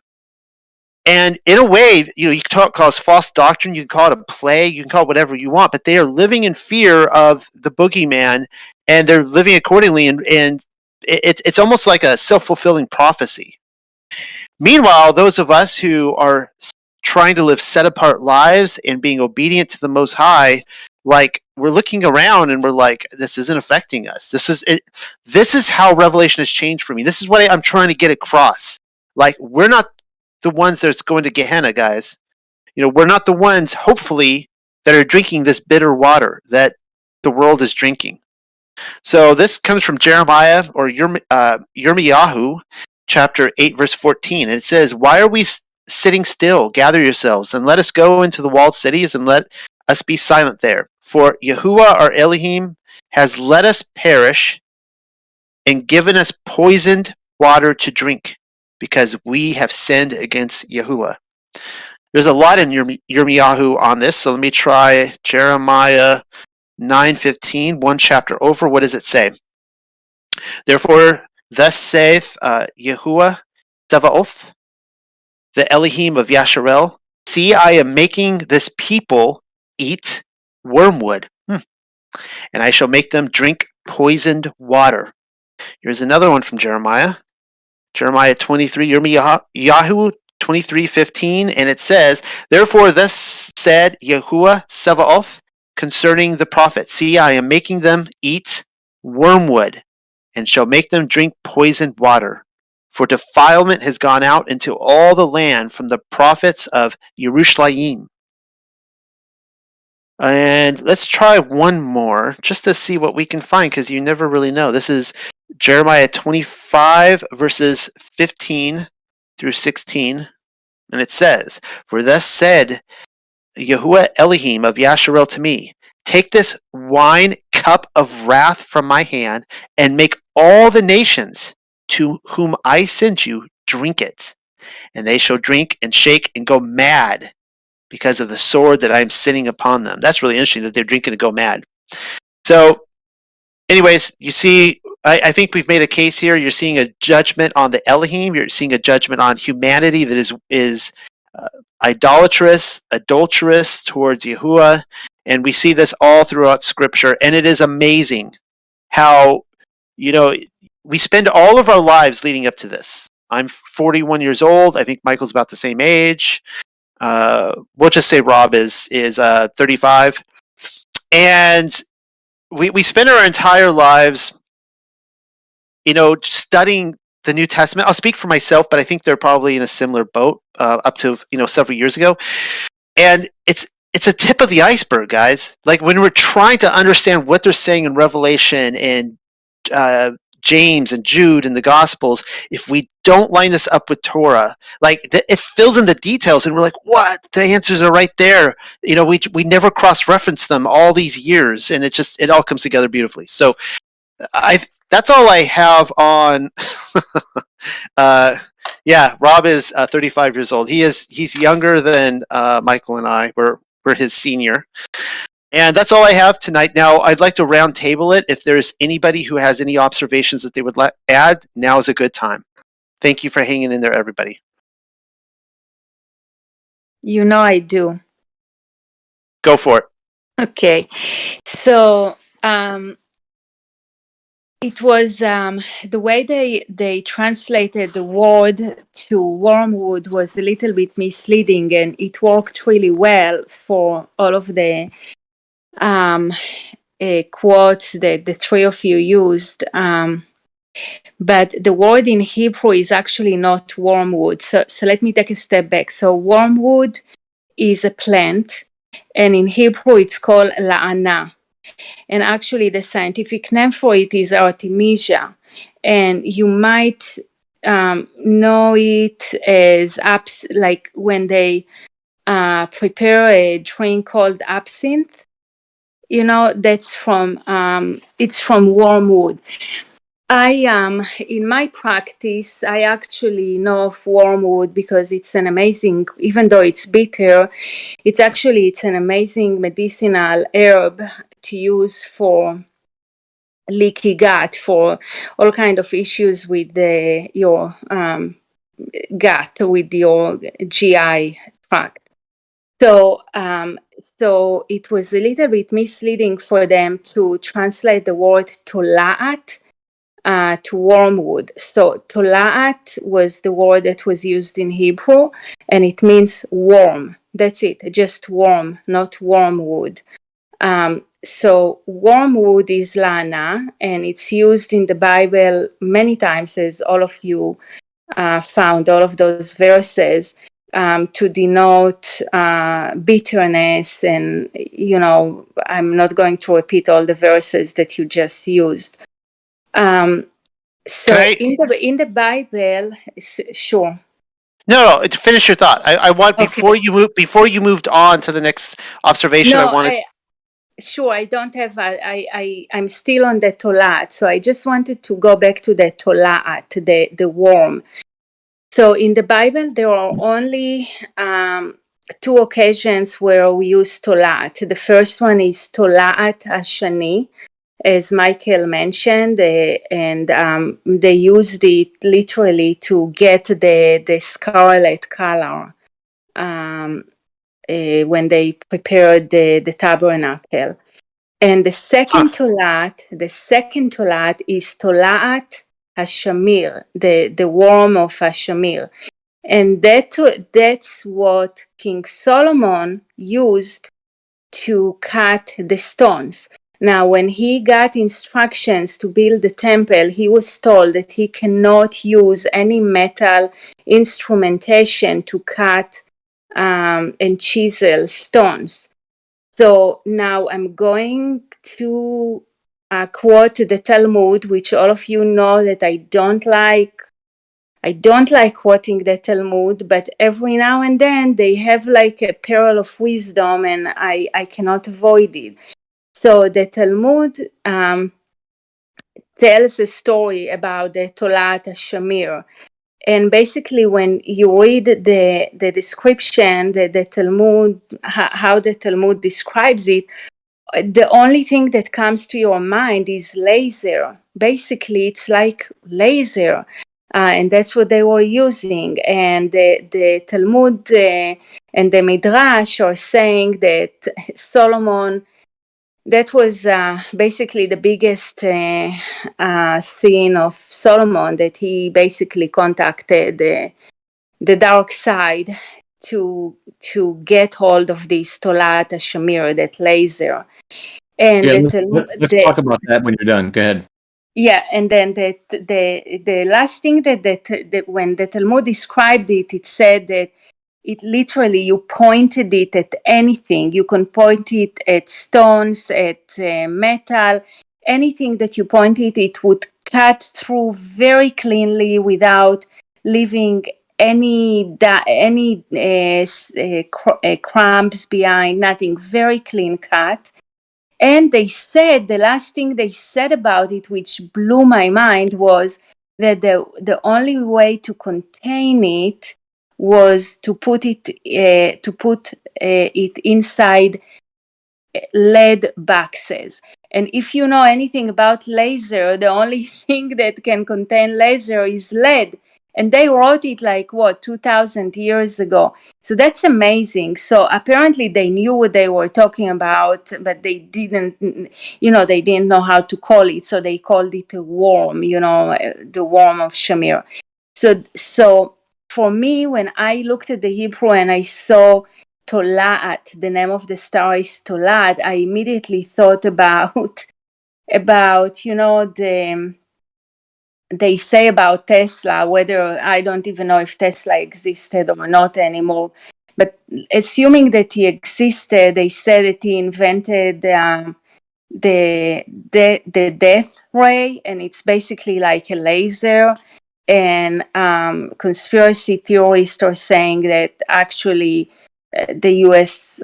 And in a way, you can call it false doctrine, you can call it a plague, you can call it whatever you want, but they are living in fear of the boogeyman, and they're living accordingly, and it's almost like a self-fulfilling prophecy. Meanwhile, those of us who are trying to live set apart lives and being obedient to the Most High, like we're looking around and we're like, this isn't affecting us. This is it. This is how Revelation has changed for me. This is what I'm trying to get across. Like, we're not the ones that's going to Gehenna, guys. You know, we're not the ones, hopefully, that are drinking this bitter water that the world is drinking. So this comes from Jeremiah or Yirmiyahu, chapter 8, verse 14. And it says, why are we sitting still? Gather yourselves and let us go into the walled cities and let us be silent there. For Yahuwah, our Elohim, has let us perish and given us poisoned water to drink because we have sinned against Yahuwah. There's a lot in Yirmiyahu on this, so let me try Jeremiah 9:15, one chapter over. What does it say? Therefore, thus saith Yahuwah Sabaoth, the Elohim of Yashar'el, see, I am making this people eat wormwood, and I shall make them drink poisoned water. Here's another one from Jeremiah 23, Yirmiyahu 23:15, and it says, therefore thus said Yahuwah Sabaoth concerning the prophets, see, I am making them eat wormwood, and shall make them drink poisoned water. For defilement has gone out into all the land from the prophets of Yerushalayim. And let's try one more, just to see what we can find, because you never really know. This is Jeremiah 25, verses 15 through 16. And it says, for thus said Yahuwah Elohim of Yashar'el to me, take this wine cup of wrath from my hand, and make all the nations to whom I send you drink it. And they shall drink and shake and go mad because of the sword that I am sending upon them. That's really interesting that they're drinking and go mad. So, anyways, you see, I think we've made a case here. You're seeing a judgment on the Elohim. You're seeing a judgment on humanity that is idolatrous, adulterous towards Yahuwah. And we see this all throughout Scripture. And it is amazing how, you know, we spend all of our lives leading up to this. I'm 41 years old. I think Michael's about the same age. We'll just say Rob is 35. And we spend our entire lives, you know, studying the New Testament. I'll speak for myself, but I think they're probably in a similar boat up to, you know, several years ago. And it's a tip of the iceberg, guys. Like, when we're trying to understand what they're saying in Revelation and James and Jude and the Gospels, if we don't line this up with Torah, like it fills in the details, and we're like, what? The answers are right there. You know, we never cross-reference them all these years, and it all comes together beautifully. So that's all I have on. Yeah, Rob is 35 years old. He's younger than Michael and I. We're his senior. And that's all I have tonight. Now, I'd like to round table it. If there's anybody who has any observations that they would add, now is a good time. Thank you for hanging in there, everybody. You know I do. Go for it. Okay. So it was the way they translated the word to wormwood was a little bit misleading, and it worked really well for all of the quotes that the three of you used. But the word in Hebrew is actually not wormwood. So let me take a step back. So wormwood is a plant, and in Hebrew it's called la'ana. And actually the scientific name for it is Artemisia. And you might know it as like when they prepare a drink called absinthe. You know, that's from it's from wormwood. In my practice, I actually know of wormwood because it's an amazing, even though it's bitter, it's an amazing medicinal herb to use for leaky gut, for all kind of issues with your gut, with your GI tract. So it was a little bit misleading for them to translate the word to la'at, to wormwood. So tola'at was the word that was used in Hebrew, and it means worm. That's it, just worm, not wormwood. So wormwood is lana, and it's used in the Bible many times, as all of you found all of those verses, to denote bitterness. And, I'm not going to repeat all the verses that you just used. So Can I- in the Bible, sure. No, to finish your thought. I want Okay. before you moved on to the next observation. No, I wanted. sure. I don't have. I'm still on the tolat, so I just wanted to go back to the tolat, the worm. So in the Bible, there are only two occasions where we use tolat. The first one is tolat ashani, as Michael mentioned, and they used it literally to get the scarlet color when they prepared the tabernacle. And the second tolat is tolat hashamir, the worm of hashamir. And that's what King Solomon used to cut the stones. Now, when he got instructions to build the temple, he was told that he cannot use any metal instrumentation to cut and chisel stones. So now I'm going to quote the Talmud, which all of you know that I don't like. I don't like quoting the Talmud, but every now and then they have like a pearl of wisdom, and I cannot avoid it. So the Talmud tells a story about the Tolat Shamir. And basically, when you read the description, the Talmud, how the Talmud describes it, the only thing that comes to your mind is laser. Basically, it's like laser. And that's what they were using. And the Talmud and the Midrash are saying that Solomon, that was basically the biggest sin of Solomon, that he basically contacted the dark side to get hold of this Tolat Shamir, that laser. And let's talk about that when you're done. Go ahead. Yeah, and then the last thing that when the Talmud described it, it said that it literally, you pointed it at anything. You can point it at stones, at metal, anything that you pointed, it would cut through very cleanly without leaving any crumbs behind, nothing. Very clean cut. And they said, the last thing they said about it, which blew my mind, was that the only way to contain it was to put it inside lead boxes. And if you know anything about laser, the only thing that can contain laser is lead. And they wrote it like, 2,000 years ago. So that's amazing. So apparently they knew what they were talking about, but they didn't know how to call it. So they called it a worm, the worm of Shamir. So for me, when I looked at the Hebrew and I saw Tolat, the name of the star is Tolat, I immediately thought about they say about Tesla, whether, I don't even know if Tesla existed or not anymore, but assuming that he existed, they said that he invented the death ray, and it's basically like a laser. And conspiracy theorists are saying that actually the U.S.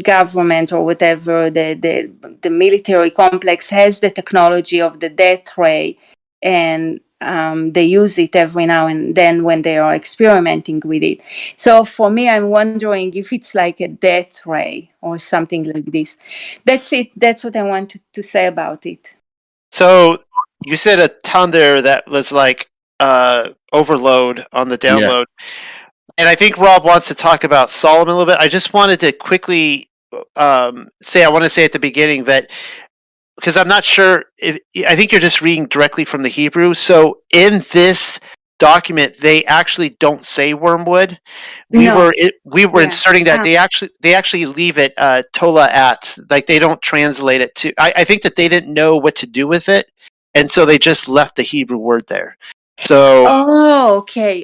Government or whatever, the military complex has the technology of the death ray, and they use it every now and then when they are experimenting with it. So for me, I'm wondering if it's like a death ray or something like this. That's it. That's what I wanted to say about it. So you said a ton there that was like overload on the download. And I think Rob wants to talk about Solomon a little bit. I just wanted to quickly say, I want to say at the beginning that because I'm not sure if I think you're just reading directly from the Hebrew. So in this document, they actually don't say wormwood. No. We were Yeah. inserting that they actually leave it tola at, like they don't translate it to. I think that they didn't know what to do with it, and so they just left the Hebrew word there. So Oh, okay.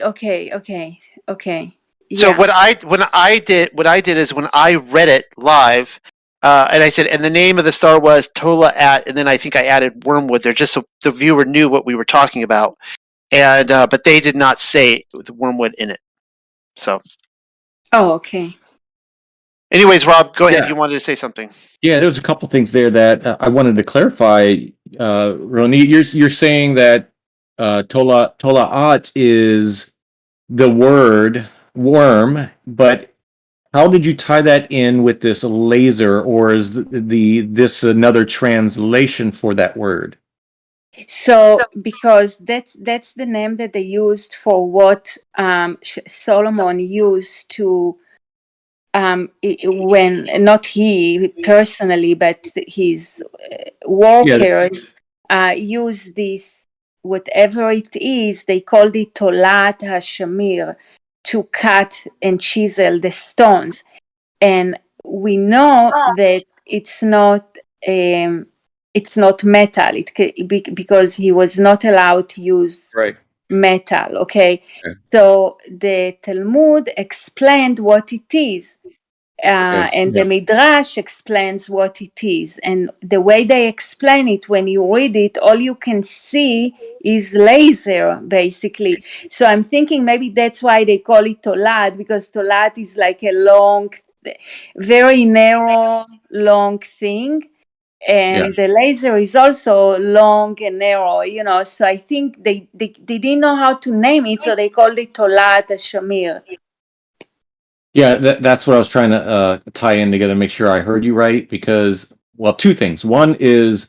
so Yeah. what I did is when I read it live, and I said, and the name of the star was Tola at, and then I think I added wormwood there just so the viewer knew what we were talking about, and but they did not say the wormwood in it. So, Oh, okay. anyways, Rob, go ahead. Yeah. You wanted to say something. Yeah, there was a couple things there that I wanted to clarify. Roni, you're saying that tola'at is the word worm, but how did you tie that in with this laser, or is this another translation for that word? So because that's the name that they used for what Solomon used to when not he personally but his Yeah, workers use this whatever it is they called it tolat hashamir to cut and chisel the stones, and we know that it's not metal because he was not allowed to use right. metal. Okay, Okay. so the Talmud explained what it is, Okay. and the Midrash explains what it is, and the way they explain it, when you read it, all you can see is laser basically. So I'm thinking maybe that's why they call it tolat, because tolat is like a long, very narrow long thing, Yeah. and the laser is also long and narrow, so I think they didn't know how to name it, so they called it tolat shamir. Yeah, that's what I was trying to tie in together, make sure I heard you right. Because, well, two things. One is,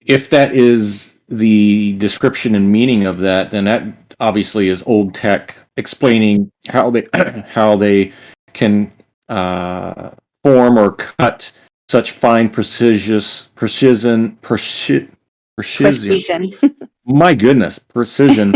if that is the description and meaning of that, then that obviously is old tech explaining how they how they can form or cut such fine precision. My goodness, precision.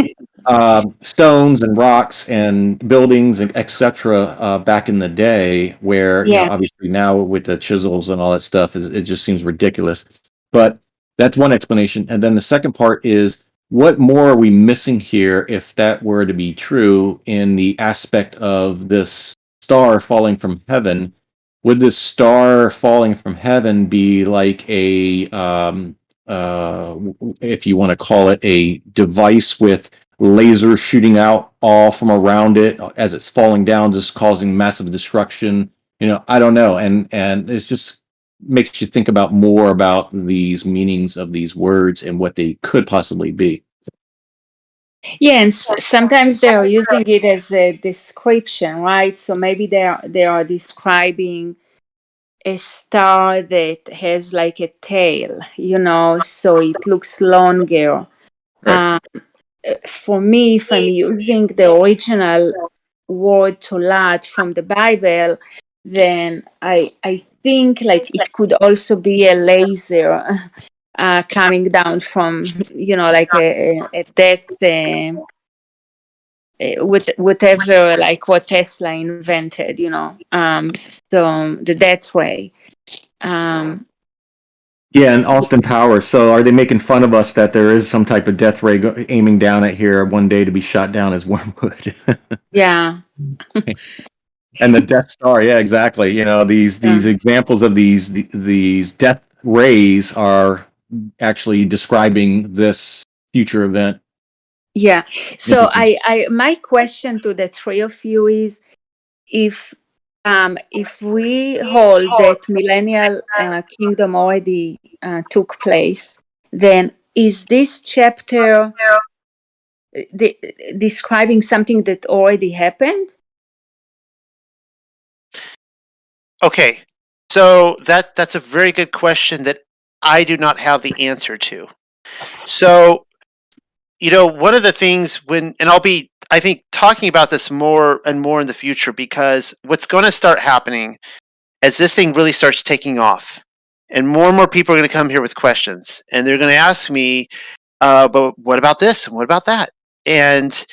Stones and rocks and buildings and etc. Back in the day, where Yeah. obviously now with the chisels and all that stuff, it just seems ridiculous. But that's one explanation, and then the second part is, what more are we missing here if that were to be true in the aspect of this star falling from heaven? Would this star falling from heaven be like a if you want to call it a device with laser shooting out all from around it as it's falling down, just causing massive destruction? I don't know, and it's just makes you think about more about these meanings of these words and what they could possibly be. Yeah, and sometimes they are using it as a description, right? So maybe they are describing a star that has like a tail, so it looks longer. Right. For me, if I'm using the original word tolat from the Bible, then I think like it could also be a laser coming down from like a death with whatever, like what Tesla invented, so the death ray. Yeah, and Austin Powers. So are they making fun of us that there is some type of death ray aiming down at here one day to be shot down as wormwood? Yeah. And the Death Star, yeah, exactly. These examples of these death rays are actually describing this future event. Yeah. So Interesting. I my question to the three of you is, if we hold that millennial kingdom already took place, then is this chapter describing something that already happened? Okay, so that's a very good question that I do not have the answer to. So, one of the things and I'll be, I think, talking about this more and more in the future, because what's going to start happening as this thing really starts taking off and more people are going to come here with questions, and they're going to ask me, but what about this and what about that? And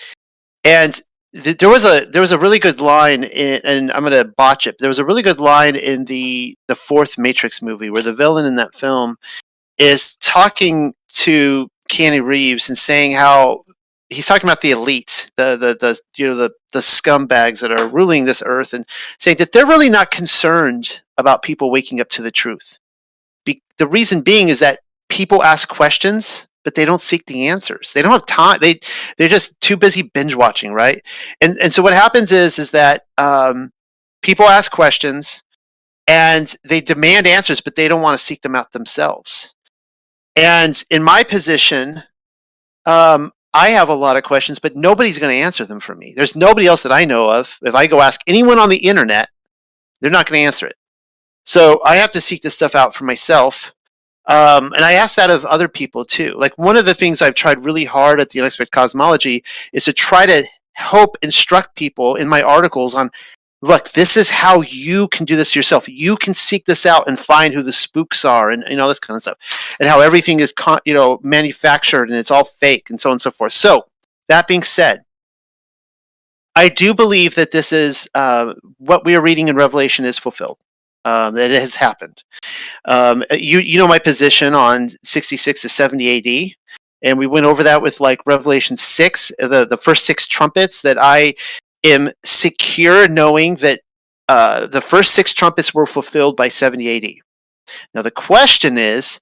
there was a really good line in, and I'm going to botch it. There was a really good line in the fourth Matrix movie where the villain in that film is talking to Keanu Reeves and saying how he's talking about the elites, the scumbags that are ruling this earth, and saying that they're really not concerned about people waking up to the truth. The reason being is that people ask questions, but they don't seek the answers. They don't have time. They're just too busy binge watching, right? And so what happens is that people ask questions and they demand answers, but they don't want to seek them out themselves. And in my position, I have a lot of questions, but nobody's going to answer them for me. There's nobody else that I know of. If I go ask anyone on the internet, they're not going to answer it. So I have to seek this stuff out for myself. And I ask that of other people too. Like, one of the things I've tried really hard at the Unexpected Cosmology is to try to help instruct people in my articles on, look, this is how you can do this yourself. You can seek this out and find who the spooks are and all this kind of stuff, and how everything is manufactured and it's all fake and so on and so forth. So that being said, I do believe that this is what we are reading in Revelation is fulfilled. That it has happened. You know my position on 66 to 70 AD, and we went over that with like Revelation 6, the first 6 trumpets, that I am secure knowing that the first 6 trumpets were fulfilled by 70 AD. Now the question is,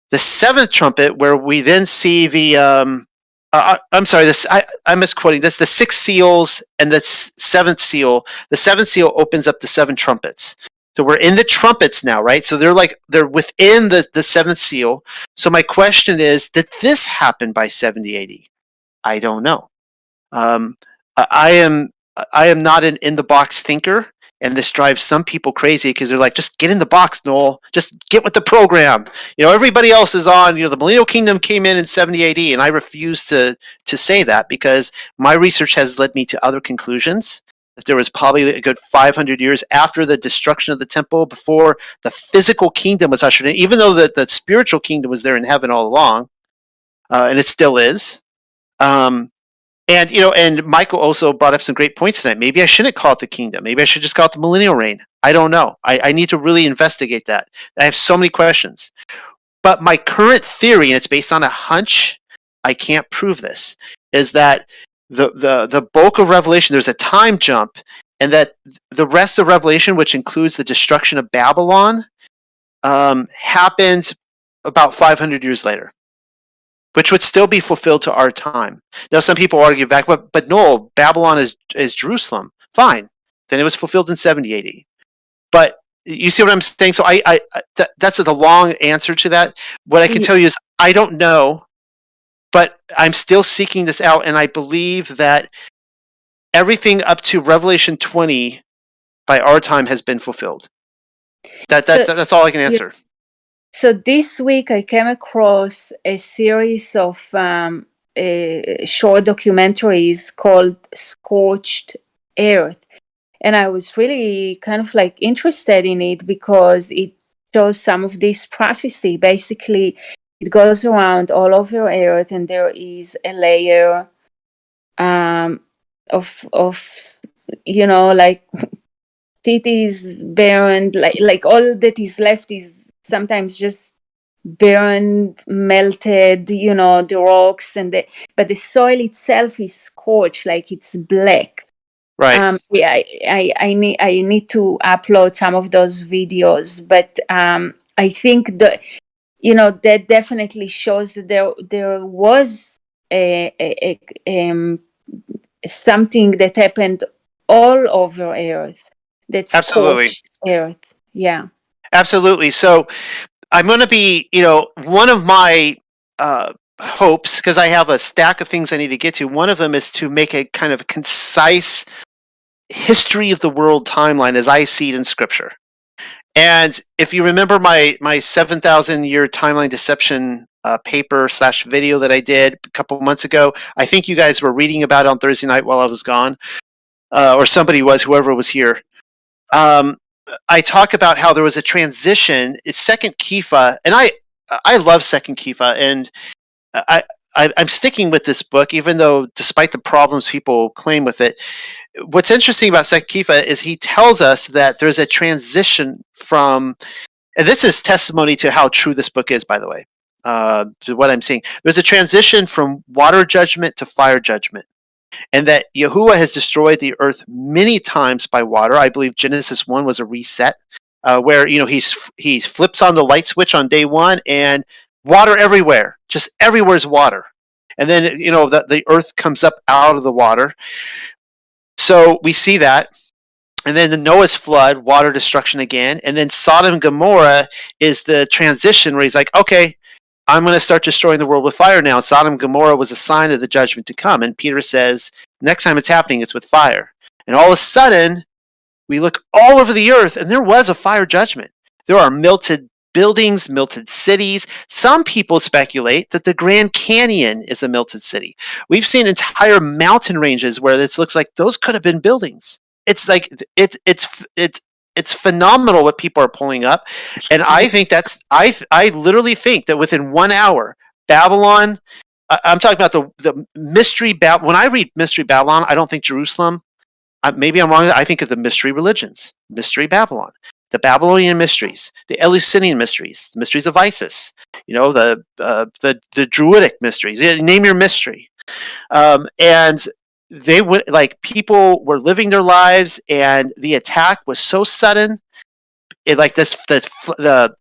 the 7th trumpet, where we then see the I'm sorry, I'm misquoting this. The 6 seals and the 7th seal. The 7th seal opens up the 7 trumpets. So we're in the trumpets now, right? So they're within the 7th seal. So my question is, did this happen by 70 AD? I don't know. I am not an in the box thinker, and this drives some people crazy because they're like, just get in the box, Noel. Just get with the program. Everybody else is on. The Millennial Kingdom came in 70 AD, and I refuse to say that because my research has led me to other conclusions. That there was probably a good 500 years after the destruction of the temple, before the physical kingdom was ushered in, even though the spiritual kingdom was there in heaven all along, and it still is. And Michael also brought up some great points tonight. Maybe I shouldn't call it the kingdom. Maybe I should just call it the millennial reign. I don't know. I need to really investigate that. I have so many questions. But my current theory, and it's based on a hunch, I can't prove this, is that the bulk of Revelation, there's a time jump, and that the rest of Revelation, which includes the destruction of Babylon, happens about 500 years later, which would still be fulfilled to our time. Now, some people argue back, but no, Babylon is Jerusalem. Fine, then it was fulfilled in 70 AD. But you see what I'm saying? So that's the long answer to that. What I can tell you is I don't know. But I'm still seeking this out, and I believe that everything up to Revelation 20 by our time has been fulfilled. That's all I can answer. So this week I came across a series of short documentaries called Scorched Earth. And I was really kind of like interested in it because it shows some of this prophecy. Basically, it goes around all over Earth, and there is a layer of like cities burned, like all that is left is sometimes just burned, melted, the rocks, but the soil itself is scorched, like it's black. Right. I need to upload some of those videos, but I think that that definitely shows that there was something that happened all over Earth. That's absolutely Earth. Yeah. Absolutely. So I'm going to be, one of my hopes, because I have a stack of things I need to get to. One of them is to make a kind of concise history of the world timeline as I see it in Scripture. And if you remember my 7,000 year timeline deception paper / video that I did a couple months ago, I think you guys were reading about it on Thursday night while I was gone, or somebody was, whoever was here. I talk about how there was a transition. It's Second Kepha, and I love Second Kepha, and I'm sticking with this book, even though despite the problems people claim with it. What's interesting about Second Kepha is he tells us that there's a transition from, and this is testimony to how true this book is, by the way, to what I'm seeing. There's a transition from water judgment to fire judgment, and that Yahuwah has destroyed the earth many times by water. I believe Genesis 1 was a reset, where he flips on the light switch on day 1 and water everywhere, just everywhere is water, and then the earth comes up out of the water. So we see that. And then the Noah's flood, water destruction again. And then Sodom and Gomorrah is the transition where he's like, okay, I'm going to start destroying the world with fire now. Sodom and Gomorrah was a sign of the judgment to come. And Peter says, next time it's happening, it's with fire. And all of a sudden, we look all over the earth, and there was a fire judgment. There are melted buildings, melted cities. Some people speculate that the Grand Canyon is a melted city. We've seen entire mountain ranges where this looks like those could have been buildings. It's like it's phenomenal what people are pulling up, and I think that's I literally think that within 1 hour, Babylon. I'm talking about the mystery Babylon. When I read mystery Babylon, I don't think Jerusalem. Maybe I'm wrong. I think of the mystery religions, mystery Babylon, the Babylonian mysteries, the Eleusinian mysteries, the mysteries of Isis. The Druidic mysteries. Name your mystery, and they would people were living their lives, and the attack was so sudden. It the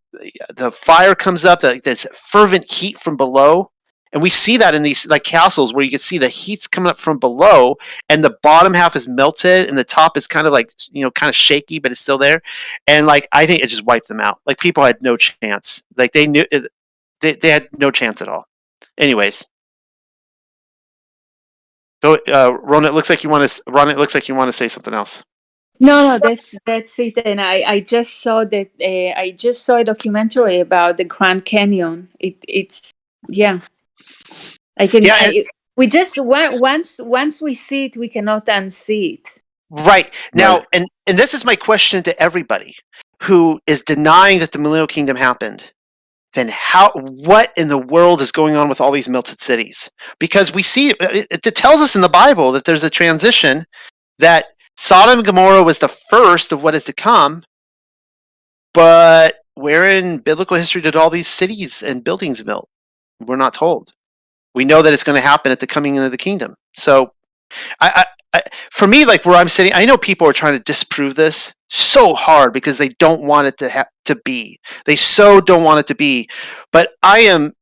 fire comes up, this fervent heat from below, and we see that in these castles where you can see the heat's coming up from below, and the bottom half is melted, and the top is kind of kind of shaky, but it's still there, and I think it just wiped them out. People had no chance. They knew they had no chance at all. Anyways. Go, Ron. It looks like you want to say something else. No, that's it. And I just saw that I just saw a documentary about the Grand Canyon. It's yeah. I can. Yeah, we just once we see it, we cannot unsee it. Right now, and this is my question to everybody who is denying that the Millennial Kingdom happened. Then what in the world is going on with all these melted cities? Because we see it tells us in the Bible that there's a transition, that Sodom and Gomorrah was the first of what is to come. But where in biblical history did all these cities and buildings melt? We're not told. We know that it's going to happen at the coming into the kingdom. So for me, where I'm sitting, I know people are trying to disprove this so hard because they don't want it to be. They so don't want it to be. But I am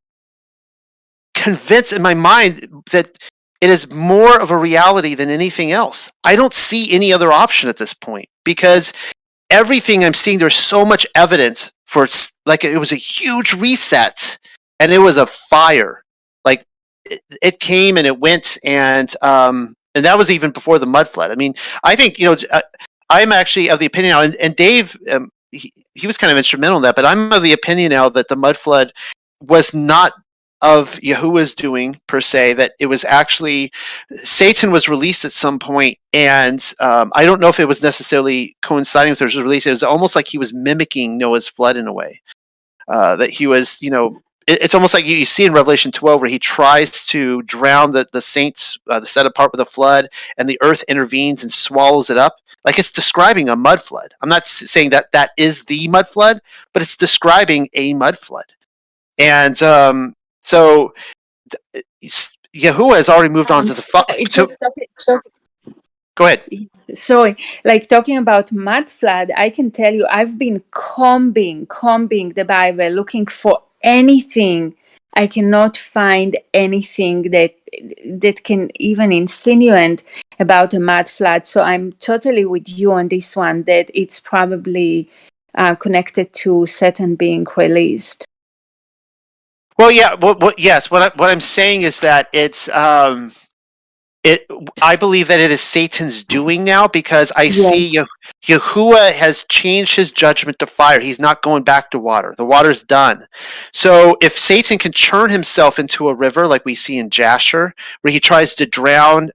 convinced in my mind that it is more of a reality than anything else. I don't see any other option at this point, because everything I'm seeing, there's so much evidence for it was a huge reset, and it was a fire. It came and it went, and that was even before the mud flood. I mean, I think I'm actually of the opinion now, and Dave, he was kind of instrumental in that, but I'm of the opinion now that the mud flood was not of Yahuwah's doing per se, that it was actually Satan was released at some point, and I don't know if it was necessarily coinciding with his release. It was almost like he was mimicking Noah's flood in a way, that he was, it's almost like you see in Revelation 12 where he tries to drown the saints, the set apart with a flood, and the earth intervenes and swallows it up. It's describing a mud flood. I'm not saying that is the mud flood, but it's describing a mud flood. And so Yahuwah has already moved on to the go ahead. So, talking about mud flood, I can tell you I've been combing the Bible looking for anything. I cannot find anything that can even insinuate about a mud flood. So I'm totally with you on this one, that it's probably connected to Satan being released. Well, yeah. Well, yes. What I'm saying is that it's I believe that it is Satan's doing now, because I see Yahuwah has changed his judgment to fire. He's not going back to water. The water's done. So if Satan can turn himself into a river, like we see in Yashar'el, where he tries to drown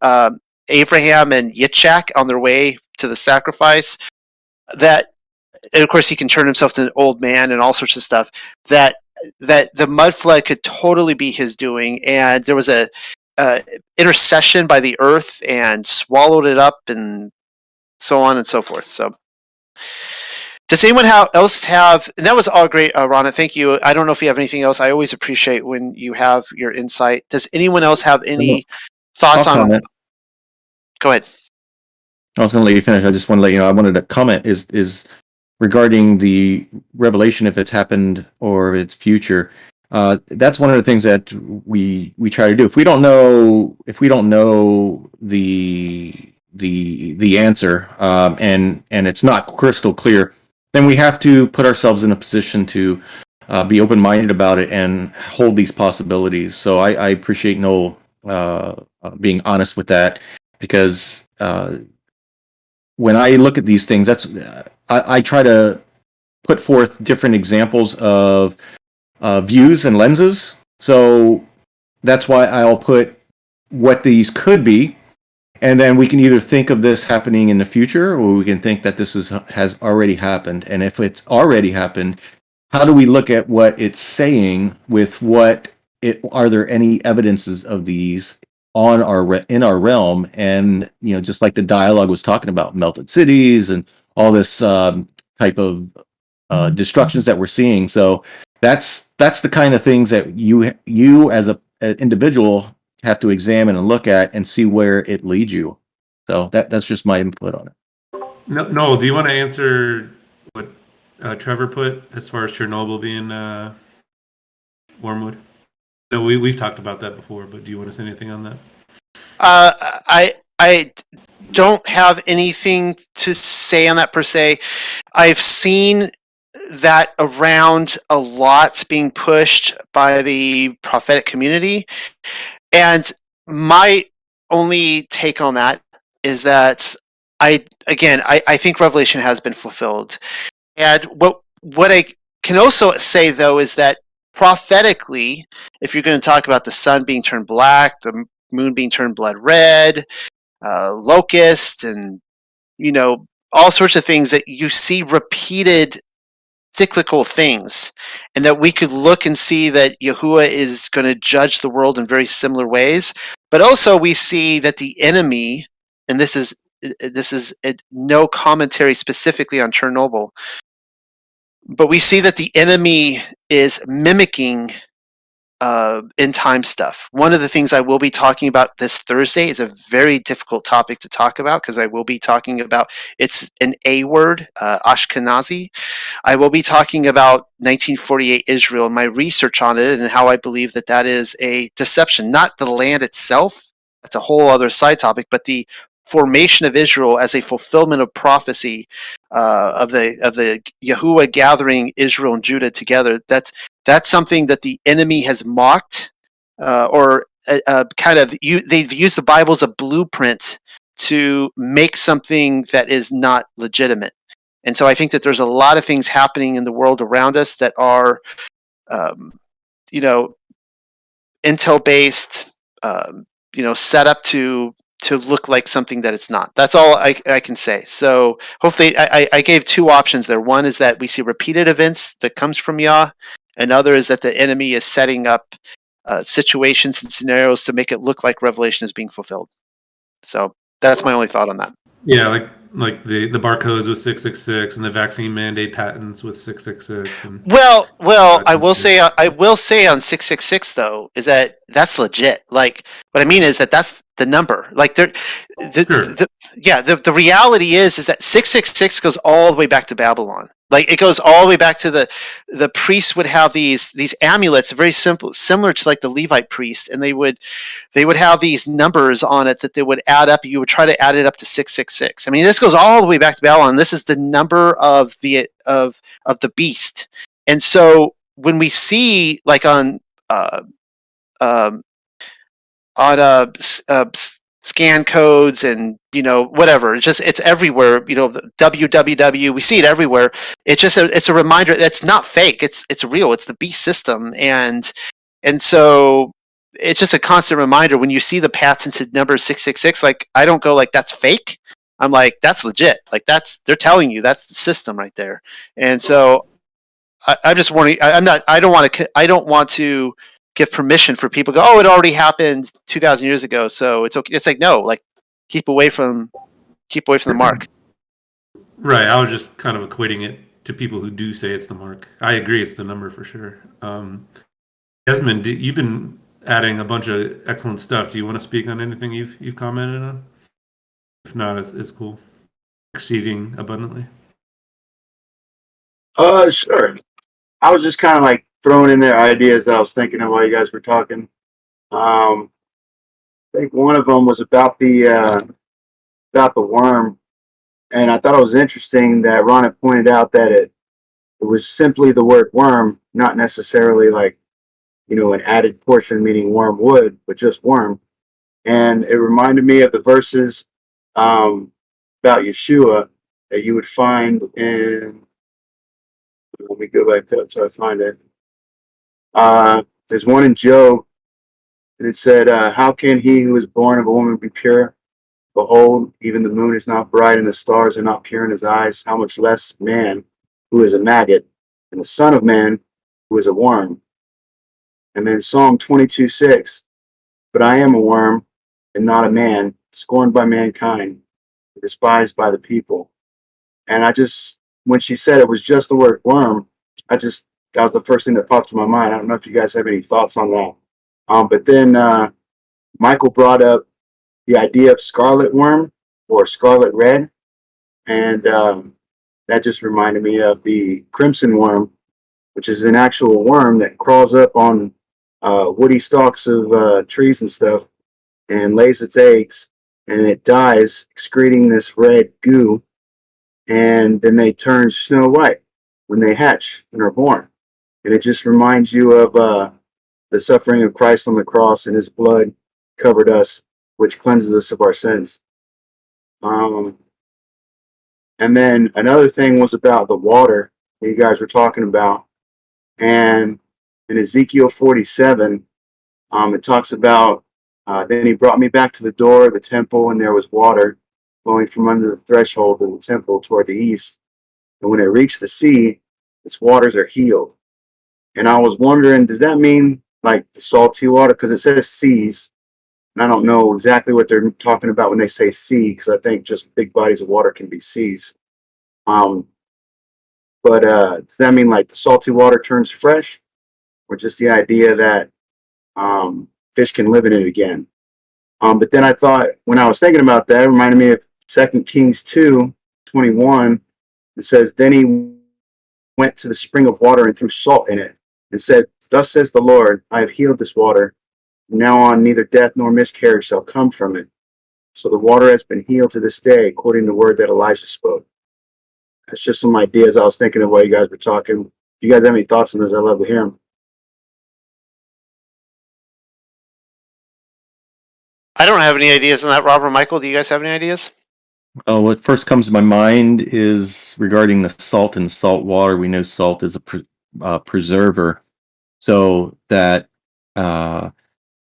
Abraham and Yitzhak on their way to the sacrifice, that and of course he can turn himself to an old man and all sorts of stuff, that the mud flood could totally be his doing, and there was a intercession by the earth and swallowed it up, and so on and so forth. So does anyone else have, and that was all great, Rana, thank you. I don't know if you have anything else. I always appreciate when you have your insight. Does anyone else have any thoughts I'll on comment. Go ahead. I was going to let you finish. I just want to let you know, I wanted to comment is regarding the revelation, if it's happened or if it's future. That's one of the things that we try to do. If we don't know the answer, and it's not crystal clear, then we have to put ourselves in a position to be open-minded about it and hold these possibilities. So I appreciate Noel being honest with that, because when I look at these things, that's I try to put forth different examples of views and lenses. So that's why I'll put what these could be, and then we can either think of this happening in the future, or we can think that this has already happened. And if it's already happened, how do we look at what it's saying with what it? Are there any evidences of these in our realm? And just like the dialogue was talking about, melted cities and all this type of destructions that we're seeing. So that's the kind of things that you as an individual have to examine and look at and see where it leads you. So that's just my input on it. No, do you want to answer what Trevor put as far as Chernobyl being Wormwood? No, we've talked about that before, but do you want to say anything on that? I don't have anything to say on that per se. I've seen that around a lot being pushed by the prophetic community, and my only take on that is that I think Revelation has been fulfilled. And what I can also say, though, is that prophetically, if you're going to talk about the sun being turned black, the moon being turned blood red, locust, and all sorts of things that you see repeated cyclical things, and that we could look and see that Yahuwah is going to judge the world in very similar ways. But also we see that the enemy, and this is no commentary specifically on Chernobyl, but we see that the enemy is mimicking end time stuff. One of the things I will be talking about this Thursday is a very difficult topic to talk about, because I will be talking about, it's an A word, Ashkenazi. I will be talking about 1948 Israel and my research on it, and how I believe that is a deception, not the land itself. That's a whole other side topic, but the formation of Israel as a fulfillment of prophecy of the Yahuwah gathering Israel and Judah together. That's something that the enemy has mocked, or they've used the Bible as a blueprint to make something that is not legitimate. And so I think that there's a lot of things happening in the world around us that are, intel based, set up to look like something that it's not. That's all I can say. So hopefully I gave two options there. One is that we see repeated events that comes from Yah. Another is that the enemy is setting up situations and scenarios to make it look like Revelation is being fulfilled. So that's my only thought on that. Yeah, like the barcodes with 666 and the vaccine mandate patents with 666. And Well, I will say on 666 though is that's legit. Like what I mean is that's the number. Like the reality is that 666 goes all the way back to Babylon. Like it goes all the way back to the priests would have these amulets, very simple, similar to like the Levite priest, and they would have these numbers on it that they would add up. You would try to add it up to 666. I mean, this goes all the way back to Babylon. This is the number of the beast. And so when we see like on scan codes and whatever, it's everywhere, the www, we see it everywhere. It's a reminder that's not fake, it's real, it's the beast system. And so it's just a constant reminder when you see the patents number 666. Like I don't go like that's fake. I'm like, that's legit. Like they're telling you that's the system right there. And so I'm just warning. I don't want to give permission for people to go, oh, it already happened 2,000 years ago, so it's okay. It's like, no, like keep away from the mark. Right. I was just kind of equating it to people who do say it's the mark. I agree, it's the number for sure. Desmond, you've been adding a bunch of excellent stuff. Do you want to speak on anything you've commented on? If not, it's cool. Exceeding abundantly. Sure. I was just kind of like throwing in there ideas that I was thinking of while you guys were talking. I think one of them was about the worm, and I thought it was interesting that Ron had pointed out that it was simply the word worm, not necessarily like, an added portion meaning wormwood, but just worm. And it reminded me of the verses about Yeshua that you would find in. Let me go back up so I find it. There's one in Job, and it said, "How can he who is born of a woman be pure? Behold, even the moon is not bright, and the stars are not pure in his eyes. How much less man, who is a maggot, and the Son of Man, who is a worm." And then Psalm 22:6, "But I am a worm, and not a man, scorned by mankind, despised by the people." And when she said it was just the word worm, that was the first thing that popped to my mind. I don't know if you guys have any thoughts on that. But then Michael brought up the idea of scarlet worm or scarlet red, and that just reminded me of the crimson worm, which is an actual worm that crawls up on woody stalks of trees and stuff and lays its eggs, and it dies, excreting this red goo, and then they turn snow white when they hatch and are born. And it just reminds you of the suffering of Christ on the cross, and his blood covered us, which cleanses us of our sins. And then another thing was about the water that you guys were talking about. And in Ezekiel 47, it talks about, then he brought me back to the door of the temple, and there was water flowing from under the threshold of the temple toward the east. And when it reached the sea, its waters are healed. And I was wondering, does that mean like the salty water? Because it says seas, and I don't know exactly what they're talking about when they say sea, because I think just big bodies of water can be seas. But does that mean like the salty water turns fresh, or just the idea that fish can live in it again? But then I thought, when I was thinking about that, it reminded me of 2 Kings 2:21. It says, "Then he went to the spring of water and threw salt in it, and said, Thus says the Lord, I have healed this water. From now on, neither death nor miscarriage shall come from it. So the water has been healed to this day, according to the word that Elijah spoke." That's just some ideas I was thinking of while you guys were talking. If you guys have any thoughts on this, I'd love to hear them. I don't have any ideas on that, Robert. Michael, do you guys have any ideas? What first comes to my mind is regarding the salt and salt water. We know salt is a preserver, so that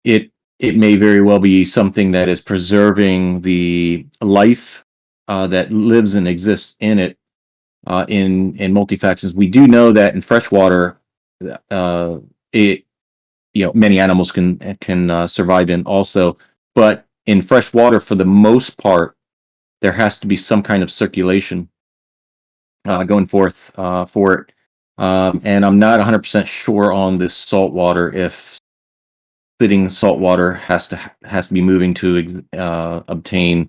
it may very well be something that is preserving the life that lives and exists in it in multifactions. We do know that in freshwater, it many animals can survive in also, but in fresh water, for the most part, there has to be some kind of circulation going forth for it. And I'm not 100% sure on this salt water, if sitting salt water has to be moving to obtain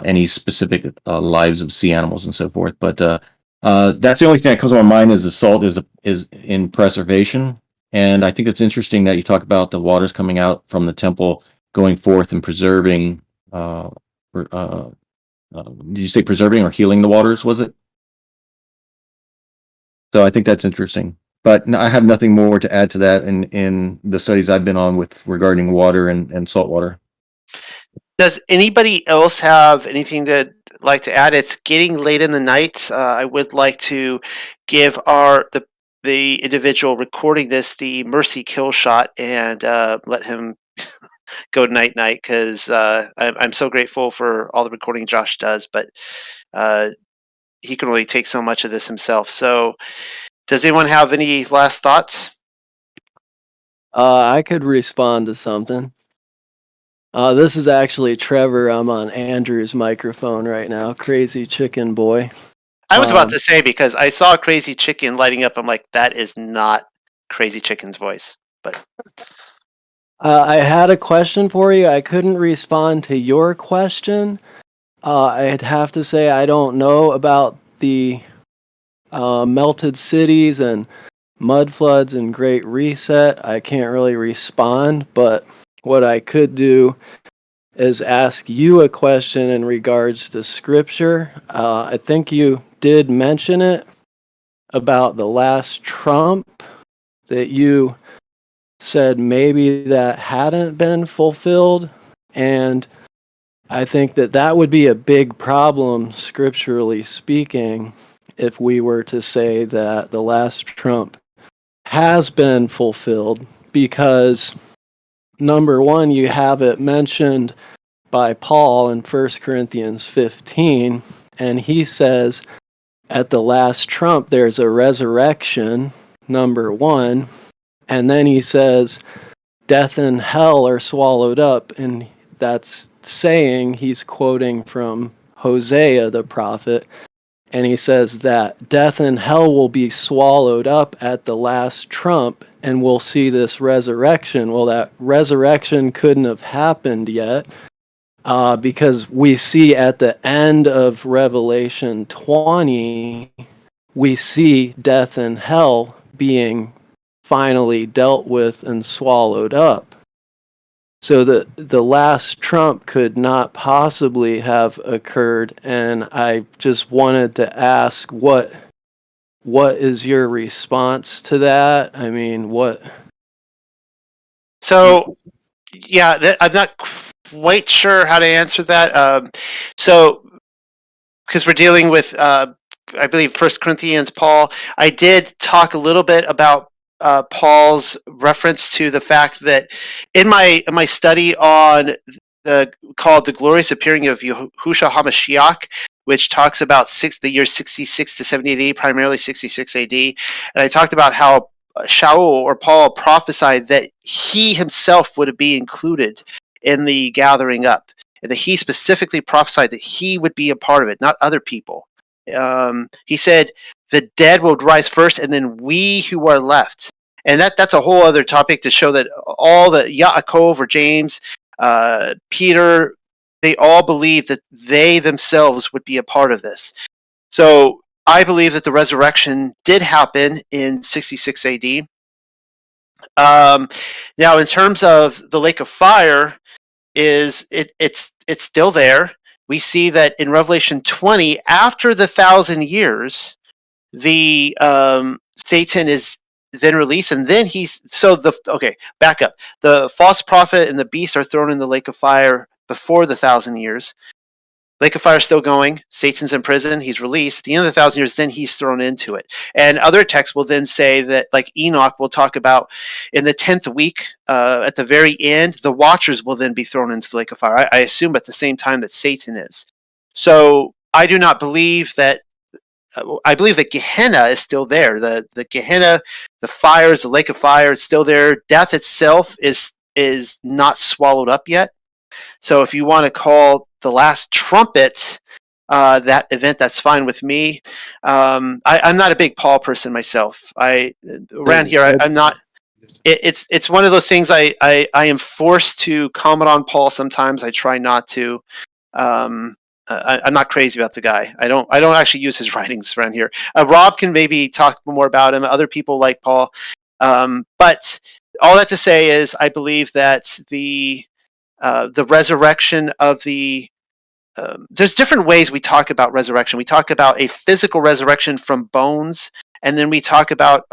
any specific lives of sea animals and so forth. But that's the only thing that comes to my mind, is the salt is in preservation. And I think it's interesting that you talk about the waters coming out from the temple, going forth and preserving. Did you say preserving or healing the waters? Was it? So I think that's interesting. But I have nothing more to add to that in the studies I've been on with regarding water and salt water. Does anybody else have anything that like to add? It's getting late in the night. I would like to give the individual recording this the mercy kill shot and let him go night night because I'm so grateful for all the recording Josh does, but he can only take so much of this himself. So, does anyone have any last thoughts? I could respond to something. This is actually Trevor. I'm on Andrew's microphone right now. Crazy chicken boy. I was about to say, because I saw Crazy Chicken lighting up. I'm like, that is not Crazy Chicken's voice. But I had a question for you. I couldn't respond to your question. I'd have to say I don't know about the melted cities and mud floods and Great Reset. I can't really respond, but what I could do is ask you a question in regards to scripture. I think you did mention it about the last trump, that you said maybe that hadn't been fulfilled, and I think that that would be a big problem scripturally speaking if we were to say that the last trump has been fulfilled, because number one, you have it mentioned by Paul in 1 Corinthians 15, and he says at the last trump there's a resurrection, number one, and then he says death and hell are swallowed up, and that's saying, he's quoting from Hosea the prophet, and he says that death and hell will be swallowed up at the last trump, and we'll see this resurrection. Well, that resurrection couldn't have happened yet, because we see at the end of Revelation 20, we see death and hell being finally dealt with and swallowed up. So the last trump could not possibly have occurred, and I just wanted to ask, what is your response to that? I mean, what? so, yeah, I'm not quite sure how to answer that. So, because we're dealing with, I believe, 1 Corinthians, Paul, I did talk a little bit about Paul's reference to the fact that in my study on called the glorious appearing of Yahushua HaMashiach, which talks about the years 66 to 70 AD, primarily 66 AD, and I talked about how Shaul or Paul prophesied that he himself would be included in the gathering up, and that he specifically prophesied that he would be a part of it, not other people. He said the dead will rise first, and then we who are left. And that's a whole other topic to show that all the Yaakov or James, Peter, they all believe that they themselves would be a part of this. So I believe that the resurrection did happen in 66 AD. Now, in terms of the lake of fire, it's still there. We see that in Revelation 20, after the 1,000 years, the Satan is then released, and then back up. The false prophet and the beast are thrown in the lake of fire before the 1,000 years. Lake of fire is still going. Satan's in prison. He's released. At the end of the 1,000 years, then he's thrown into it. And other texts will then say that, like Enoch will talk about, in the 10th week, at the very end, the watchers will then be thrown into the lake of fire. I assume at the same time that Satan is. So I do not believe that. I believe that Gehenna is still there. The Gehenna, the fires, the lake of fire, it's still there. Death itself is not swallowed up yet. So if you want to call the last trumpet that event, that's fine with me. I'm not a big Paul person myself. Around here, I'm not. It's one of those things I am forced to comment on Paul sometimes. I try not to. I'm not crazy about the guy. I don't actually use his writings around here. Rob can maybe talk more about him. Other people like Paul. But all that to say is, I believe that the resurrection of the there's different ways we talk about resurrection. We talk about a physical resurrection from bones, and then we talk about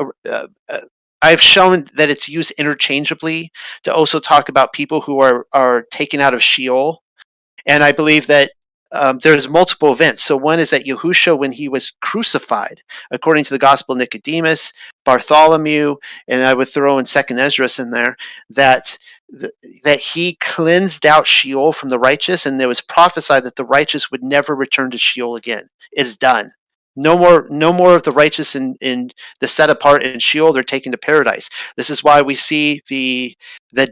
I've shown that it's used interchangeably to also talk about people who are taken out of Sheol. And I believe that there's multiple events. So one is that Yahushua, when he was crucified, according to the Gospel of Nicodemus, Bartholomew, and I would throw in Second Esdras in there, that he cleansed out Sheol from the righteous, and there was prophesied that the righteous would never return to Sheol again. It's done. No more of the righteous in the set apart in Sheol. They're taken to paradise. This is why we see the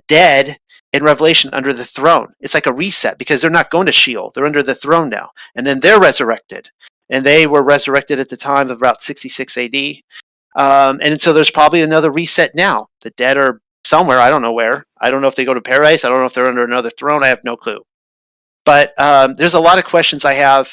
dead in Revelation under the throne. It's like a reset because they're not going to Sheol. They're under the throne now. And then they're resurrected. And they were resurrected at the time of about 66 AD. And so there's probably another reset now. The dead are somewhere. I don't know where. I don't know if they go to paradise. I don't know if they're under another throne. I have no clue. But there's a lot of questions I have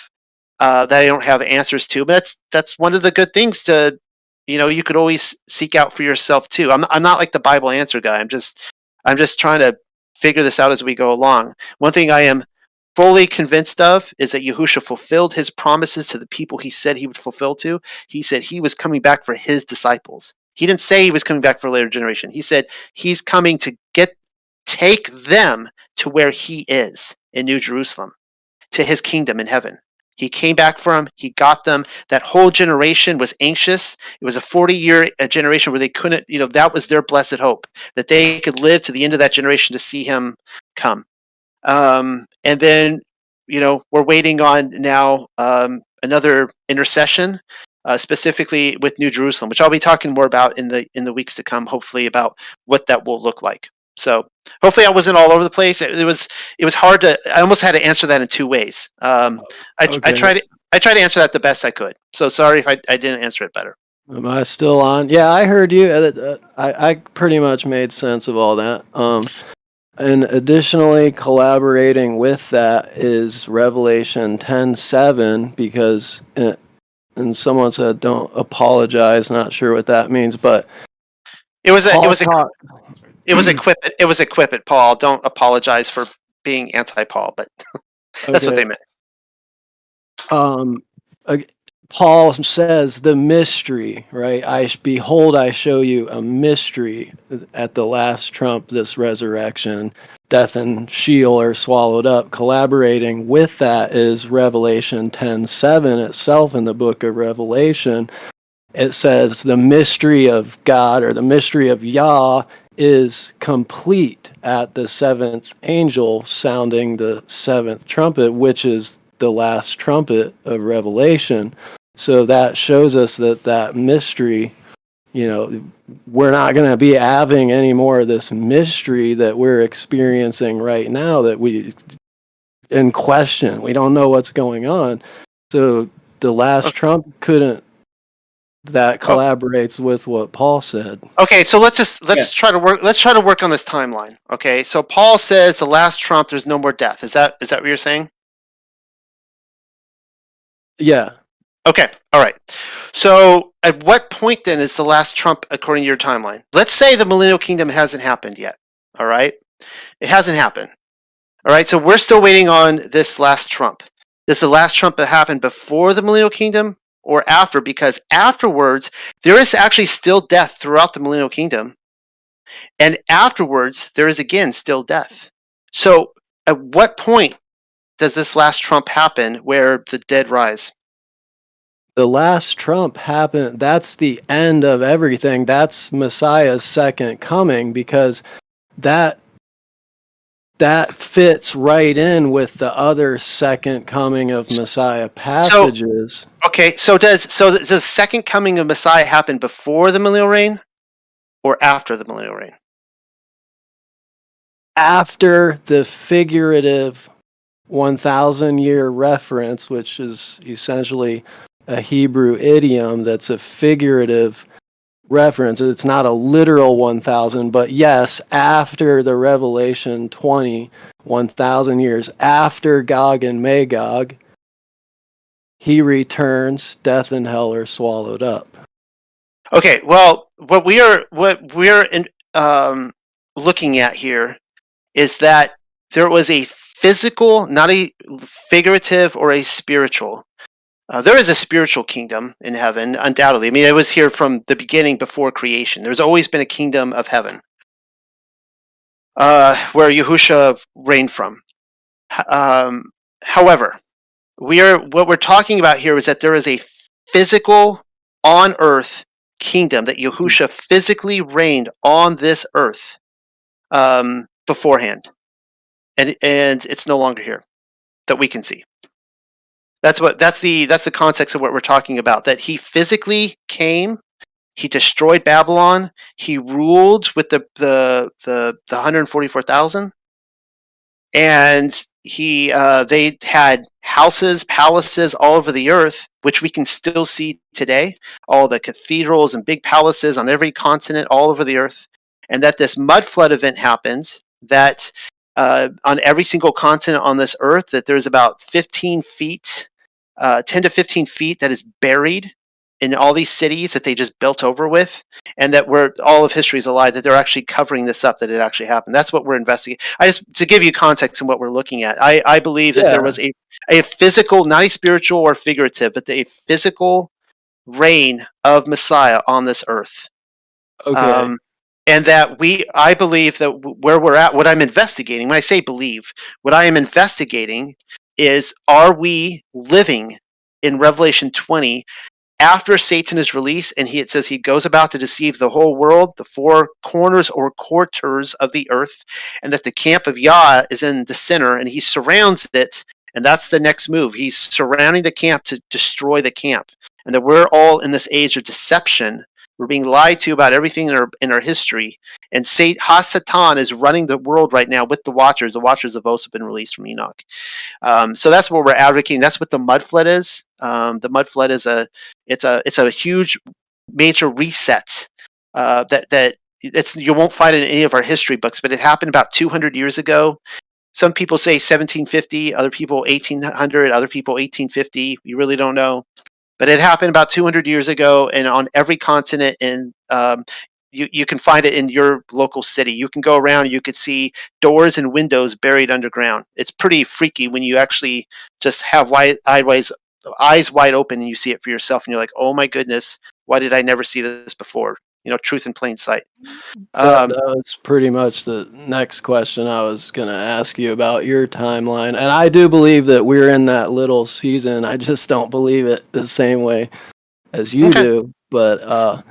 that I don't have answers to. But that's one of the good things to, you could always seek out for yourself too. I'm not like the Bible answer guy. I'm just trying to figure this out as we go along. One thing I am fully convinced of is that Yahushua fulfilled his promises to the people he said he would fulfill to. He said he was coming back for his disciples. He didn't say he was coming back for a later generation. He said he's coming to take them to where he is in New Jerusalem, to his kingdom in heaven. He came back for them. He got them. That whole generation was anxious. It was a 40-year generation where they couldn't, that was their blessed hope, that they could live to the end of that generation to see him come. And then, we're waiting on now another intercession, specifically with New Jerusalem, which I'll be talking more about in the weeks to come, hopefully, about what that will look like. So hopefully I wasn't all over the place. It was hard I almost had to answer that in two ways. I tried to answer that the best I could. So sorry if I didn't answer it better. Am I still on? Yeah, I heard you. I pretty much made sense of all that. And additionally, collaborating with that is Revelation 10:7, because and someone said, "Don't apologize." Not sure what that means, but it was equip it, Paul. Don't apologize for being anti-Paul, but that's what they meant. Paul says the mystery, right? Behold, I show you a mystery at the last trump, this resurrection. Death and Sheol are swallowed up. Collaborating with that is Revelation 10:7 itself in the book of Revelation. It says the mystery of God, or the mystery of Yah, is complete at the seventh angel sounding the seventh trumpet, which is the last trumpet of Revelation. So that shows us that mystery, we're not going to be having any more of this mystery that we're experiencing right now that we in question. We don't know what's going on. So the last trump couldn't. That collaborates with what Paul said. Okay, so let's try to work on this timeline. Okay, so Paul says the last trump, there's no more death. Is that what you're saying? Yeah. Okay, all right. So at what point then is the last trump according to your timeline? Let's say the millennial kingdom hasn't happened yet. All right, it hasn't happened. All right, so we're still waiting on this last trump. Is the last trump that happened before the millennial kingdom or after? Because afterwards, there is actually still death throughout the millennial kingdom. And afterwards, there is again still death. So at what point does this last trump happen where the dead rise? The last trump happened. That's the end of everything. That's Messiah's second coming, because that fits right in with the other second coming of Messiah passages. So does the second coming of Messiah happen before the millennial reign or after the millennial reign? After the figurative 1,000-year reference, which is essentially a Hebrew idiom that's a figurative reference. It's not a literal 1,000, but yes, after the Revelation 20, 1,000 years after Gog and Magog, he returns, death and hell are swallowed up. Okay, well, what we're looking at here is that there was a physical, not a figurative or a spiritual. There is a spiritual kingdom in heaven, undoubtedly. I mean, it was here from the beginning before creation. There's always been a kingdom of heaven where Yahushua reigned from. However, what we're talking about here is that there is a physical on earth kingdom that Yahusha physically reigned on this earth beforehand, and it's no longer here that we can see. That's the context of what we're talking about. That he physically came, he destroyed Babylon, he ruled with the 144,000, and they had houses, palaces all over the earth, which we can still see today. All the cathedrals and big palaces on every continent all over the earth, and that this mud flood event happens. That on every single continent on this earth, that there's about 15 feet, 10 to 15 feet that is buried in all these cities that they just built over with, and that all of history is a lie, that they're actually covering this up, that it actually happened. That's what we're investigating. To give you context in what we're looking at, I believe that there was a physical, not a spiritual or figurative, but a physical reign of Messiah on this earth. Okay. And that I believe that where we're at, what I'm investigating, when I say believe, what I am investigating is, are we living in Revelation 20 after Satan is released, and it says he goes about to deceive the whole world, the four corners or quarters of the earth, and that the camp of Yah is in the center, and he surrounds it, and that's the next move. He's surrounding the camp to destroy the camp, and that we're all in this age of deception. We're being lied to about everything in our history, and Satan is running the world right now with the Watchers. The Watchers have also been released from Enoch. So that's what we're advocating. That's what the mud flood is. The mud flood is a huge, major reset. You won't find it in any of our history books, but it happened about 200 years ago. Some people say 1750, other people 1800, other people 1850. We really don't know. But it happened about 200 years ago, and on every continent, and you can find it in your local city. You can go around, you could see doors and windows buried underground. It's pretty freaky when you actually just have eyes wide open and you see it for yourself, and you're like, oh my goodness, why did I never see this before? Truth in plain sight. That was pretty much the next question I was going to ask you about your timeline. And I do believe that we're in that little season. I just don't believe it the same way as you do. But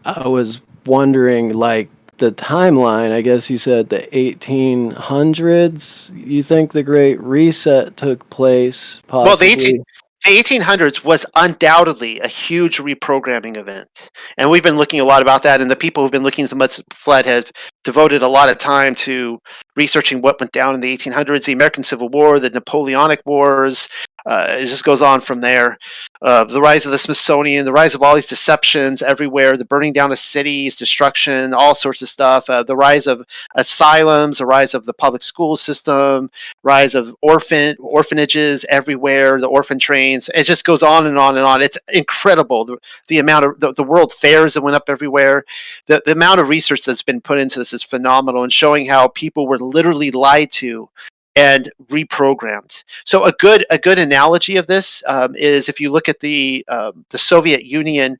I was wondering, like, the timeline. I guess you said the 1800s. You think the Great Reset took place, possibly? Well, the 1800s was undoubtedly a huge reprogramming event. And we've been looking a lot about that, and the people who've been looking at the mud flood have devoted a lot of time to researching what went down in the 1800s, the American Civil War, the Napoleonic Wars. It just goes on from there. The rise of the Smithsonian, the rise of all these deceptions everywhere, the burning down of cities, destruction, all sorts of stuff. The rise of asylums, the rise of the public school system, rise of orphanages everywhere, the orphan trains. It just goes on and on and on. It's incredible the amount of the world fairs that went up everywhere. The amount of research that's been put into this is phenomenal, and showing how people were literally lied to and reprogrammed. So a good analogy of this is, if you look at the Soviet Union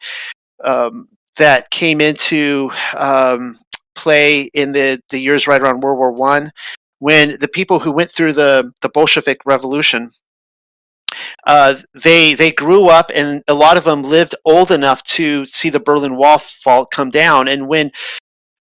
that came into play in the years right around World War One, when the people who went through the Bolshevik Revolution, they grew up, and a lot of them lived old enough to see the Berlin Wall come down. And when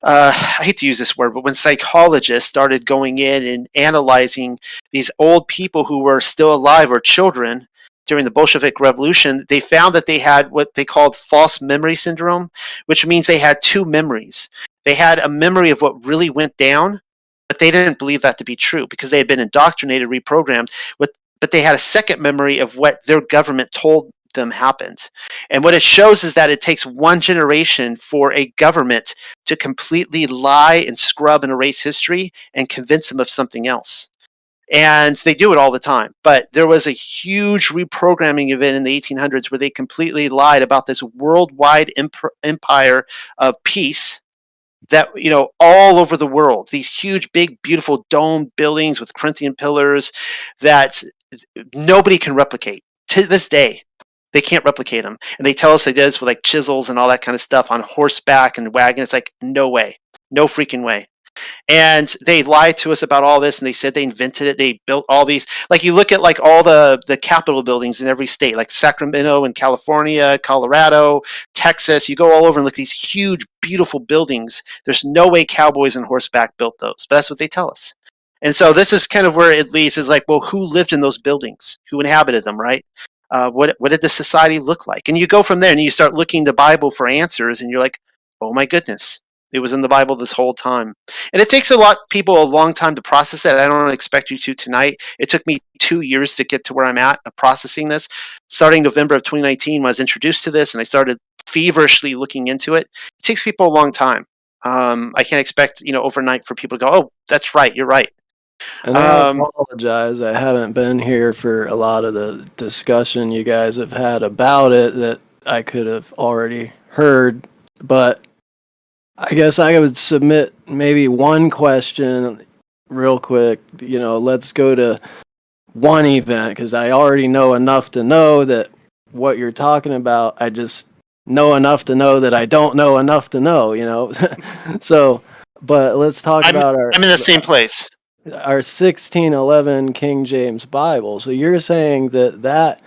I hate to use this word, but when psychologists started going in and analyzing these old people who were still alive, or children, during the Bolshevik Revolution, they found that they had what they called false memory syndrome, which means they had two memories. They had a memory of what really went down, but they didn't believe that to be true because they had been indoctrinated, reprogrammed. But they had a second memory of what their government told them happened. And what it shows is that it takes one generation for a government to completely lie and scrub and erase history and convince them of something else. And they do it all the time. But there was a huge reprogramming event in the 1800s where they completely lied about this worldwide empire of peace that, all over the world, these huge, big, beautiful dome buildings with Corinthian pillars that nobody can replicate to this day. They can't replicate them. And they tell us they did this with like chisels and all that kind of stuff on horseback and wagon. It's like, no way. No freaking way. And they lied to us about all this, and they said they invented it. They built all these, like you look at like all the Capitol buildings in every state, like Sacramento in California, Colorado, Texas. You go all over and look at these huge, beautiful buildings. There's no way cowboys and horseback built those, but that's what they tell us. And so this is kind of where it leads, is like, well, who lived in those buildings? Who inhabited them, right? What did the society look like? And you go from there and you start looking the Bible for answers, and you're like, oh my goodness, it was in the Bible this whole time. And it takes people a long time to process it. I don't expect you to tonight. It took me 2 years to get to where I'm at of processing this. Starting November of 2019, when I was introduced to this and I started feverishly looking into it, it takes people a long time. I can't expect, overnight for people to go, oh, that's right, you're right. And I apologize. I haven't been here for a lot of the discussion you guys have had about it that I could have already heard. But I guess I would submit maybe one question real quick. Let's go to one event, because I already know enough to know that what you're talking about, I just know enough to know that I don't know enough to know, So, but let's talk about I'm in the same place. Our 1611 King James Bible. So you're saying that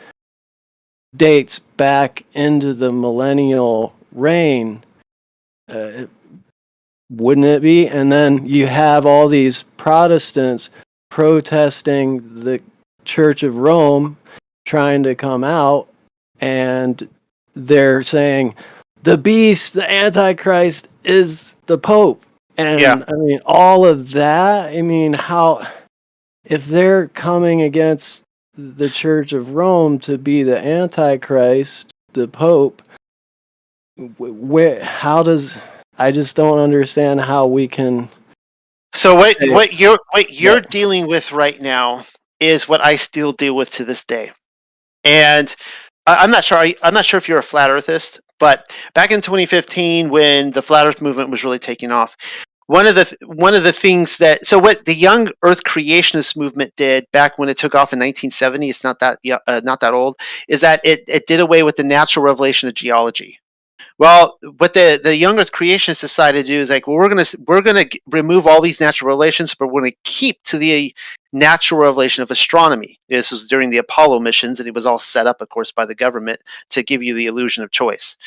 dates back into the millennial reign, wouldn't it be? And then you have all these Protestants protesting the Church of Rome, trying to come out, and they're saying the beast, the Antichrist, is the Pope. And Yeah. I mean, all of that, how, if they're coming against the Church of Rome to be the Antichrist, the Pope, I just don't understand how we can. So what you're dealing with right now is what I still deal with to this day. And I'm not sure if you're a flat earthist, but back in 2015, when the flat Earth movement was really taking off, one of the things what the young Earth creationist movement did back when it took off in 1970, it's not that old, is that it did away with the natural revelation of geology. Well, what the young Earth creationists decided to do is like, well, we're gonna remove all these natural revelations, but we're gonna keep to the natural revelation of astronomy. This was during the Apollo missions, and it was all set up, of course, by the government to give you the illusion of choice.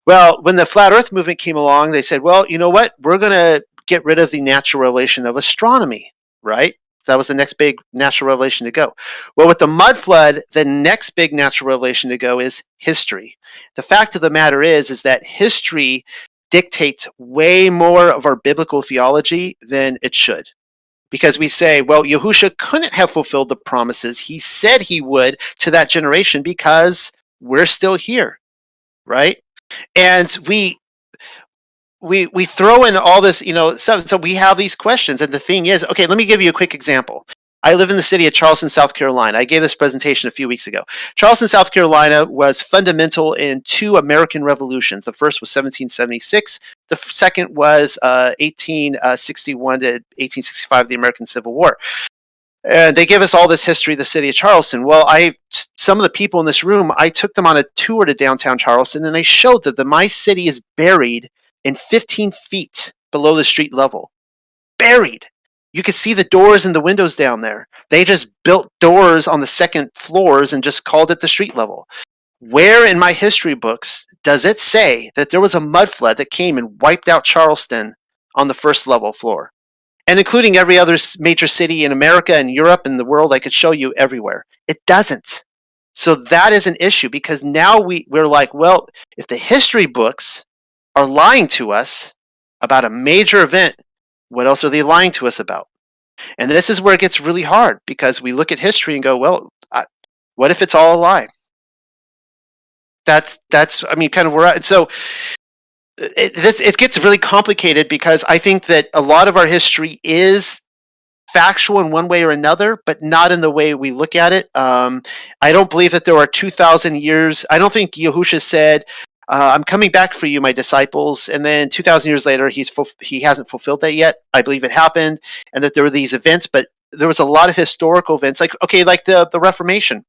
Well, when the flat Earth movement came along, they said, well, you know what? We're gonna get rid of the natural revelation of astronomy, right? So that was the next big natural revelation to go. Well, with the mud flood, the next big natural revelation to go is history. The fact of the matter is that history dictates way more of our biblical theology than it should. Because we say, well, Yahushua couldn't have fulfilled the promises he said he would to that generation because we're still here, right? And we throw in all this, so we have these questions. And the thing is, okay, let me give you a quick example. I live in the city of Charleston, South Carolina. I gave this presentation a few weeks ago. Charleston, South Carolina was fundamental in two American revolutions. The first was 1776. The second was 1861 to 1865, the American Civil War. And they give us all this history of the city of Charleston. Well, some of the people in this room, I took them on a tour to downtown Charleston, and I showed that my city is buried in 15 feet below the street level. Buried. You can see the doors and the windows down there. They just built doors on the second floors and just called it the street level. Where in my history books does it say that there was a mud flood that came and wiped out Charleston on the first level floor? And including every other major city in America and Europe and the world, I could show you everywhere. It doesn't. So that is an issue, because now we're like, well, if the history books are lying to us about a major event, what else are they lying to us about? And this is where it gets really hard, because we look at history and go, well, what if it's all a lie? That's kind of where so it gets really complicated, because I think that a lot of our history is factual in one way or another, but not in the way we look at it. I don't believe that there are 2,000 years. I don't think Yahushua said, I'm coming back for you, my disciples. And then 2,000 years later, he hasn't fulfilled that yet. I believe it happened, and that there were these events, but there was a lot of historical events, like the Reformation.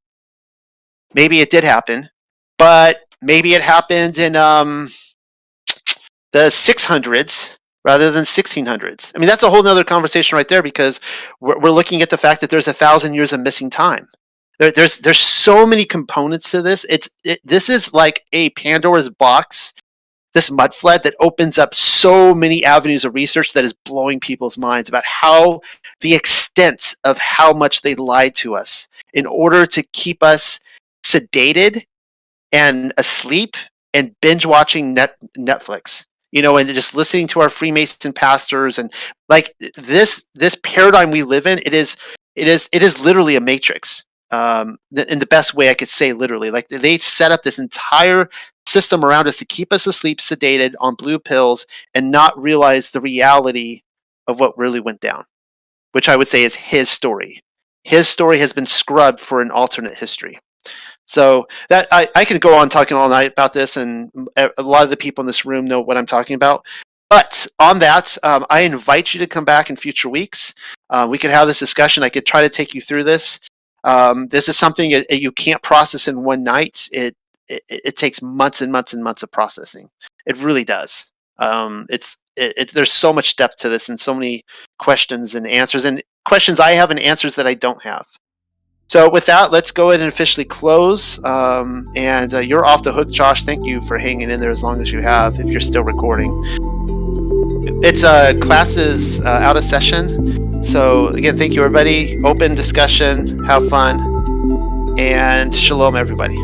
Maybe it did happen, but maybe it happened in the 600s, rather than 1600s. I mean, that's a whole nother conversation right there, because we're looking at the fact that there's 1,000 years of missing time. There's so many components to this. This is like a Pandora's box, this mud flood that opens up so many avenues of research that is blowing people's minds about how the extent of how much they lied to us in order to keep us sedated and asleep and binge watching Netflix, and just listening to our Freemason pastors, and like this paradigm we live in. It is literally a matrix. In the best way I could say, literally, like they set up this entire system around us to keep us asleep, sedated on blue pills, and not realize the reality of what really went down, which I would say is his story. His story has been scrubbed for an alternate history. So that I could go on talking all night about this, and a lot of the people in this room know what I'm talking about. But on that, I invite you to come back in future weeks. We could have this discussion. I could try to take you through this. This is something that you can't process in one night. It takes months and months and months of processing. It really does. There's so much depth to this, and so many questions and answers, and questions I have and answers that I don't have. So with that, let's go ahead and officially close. And you're off the hook, Josh. Thank you for hanging in there as long as you have, if you're still recording. It's class is out of session. So again, thank you, everybody. Open discussion, have fun, and shalom, everybody.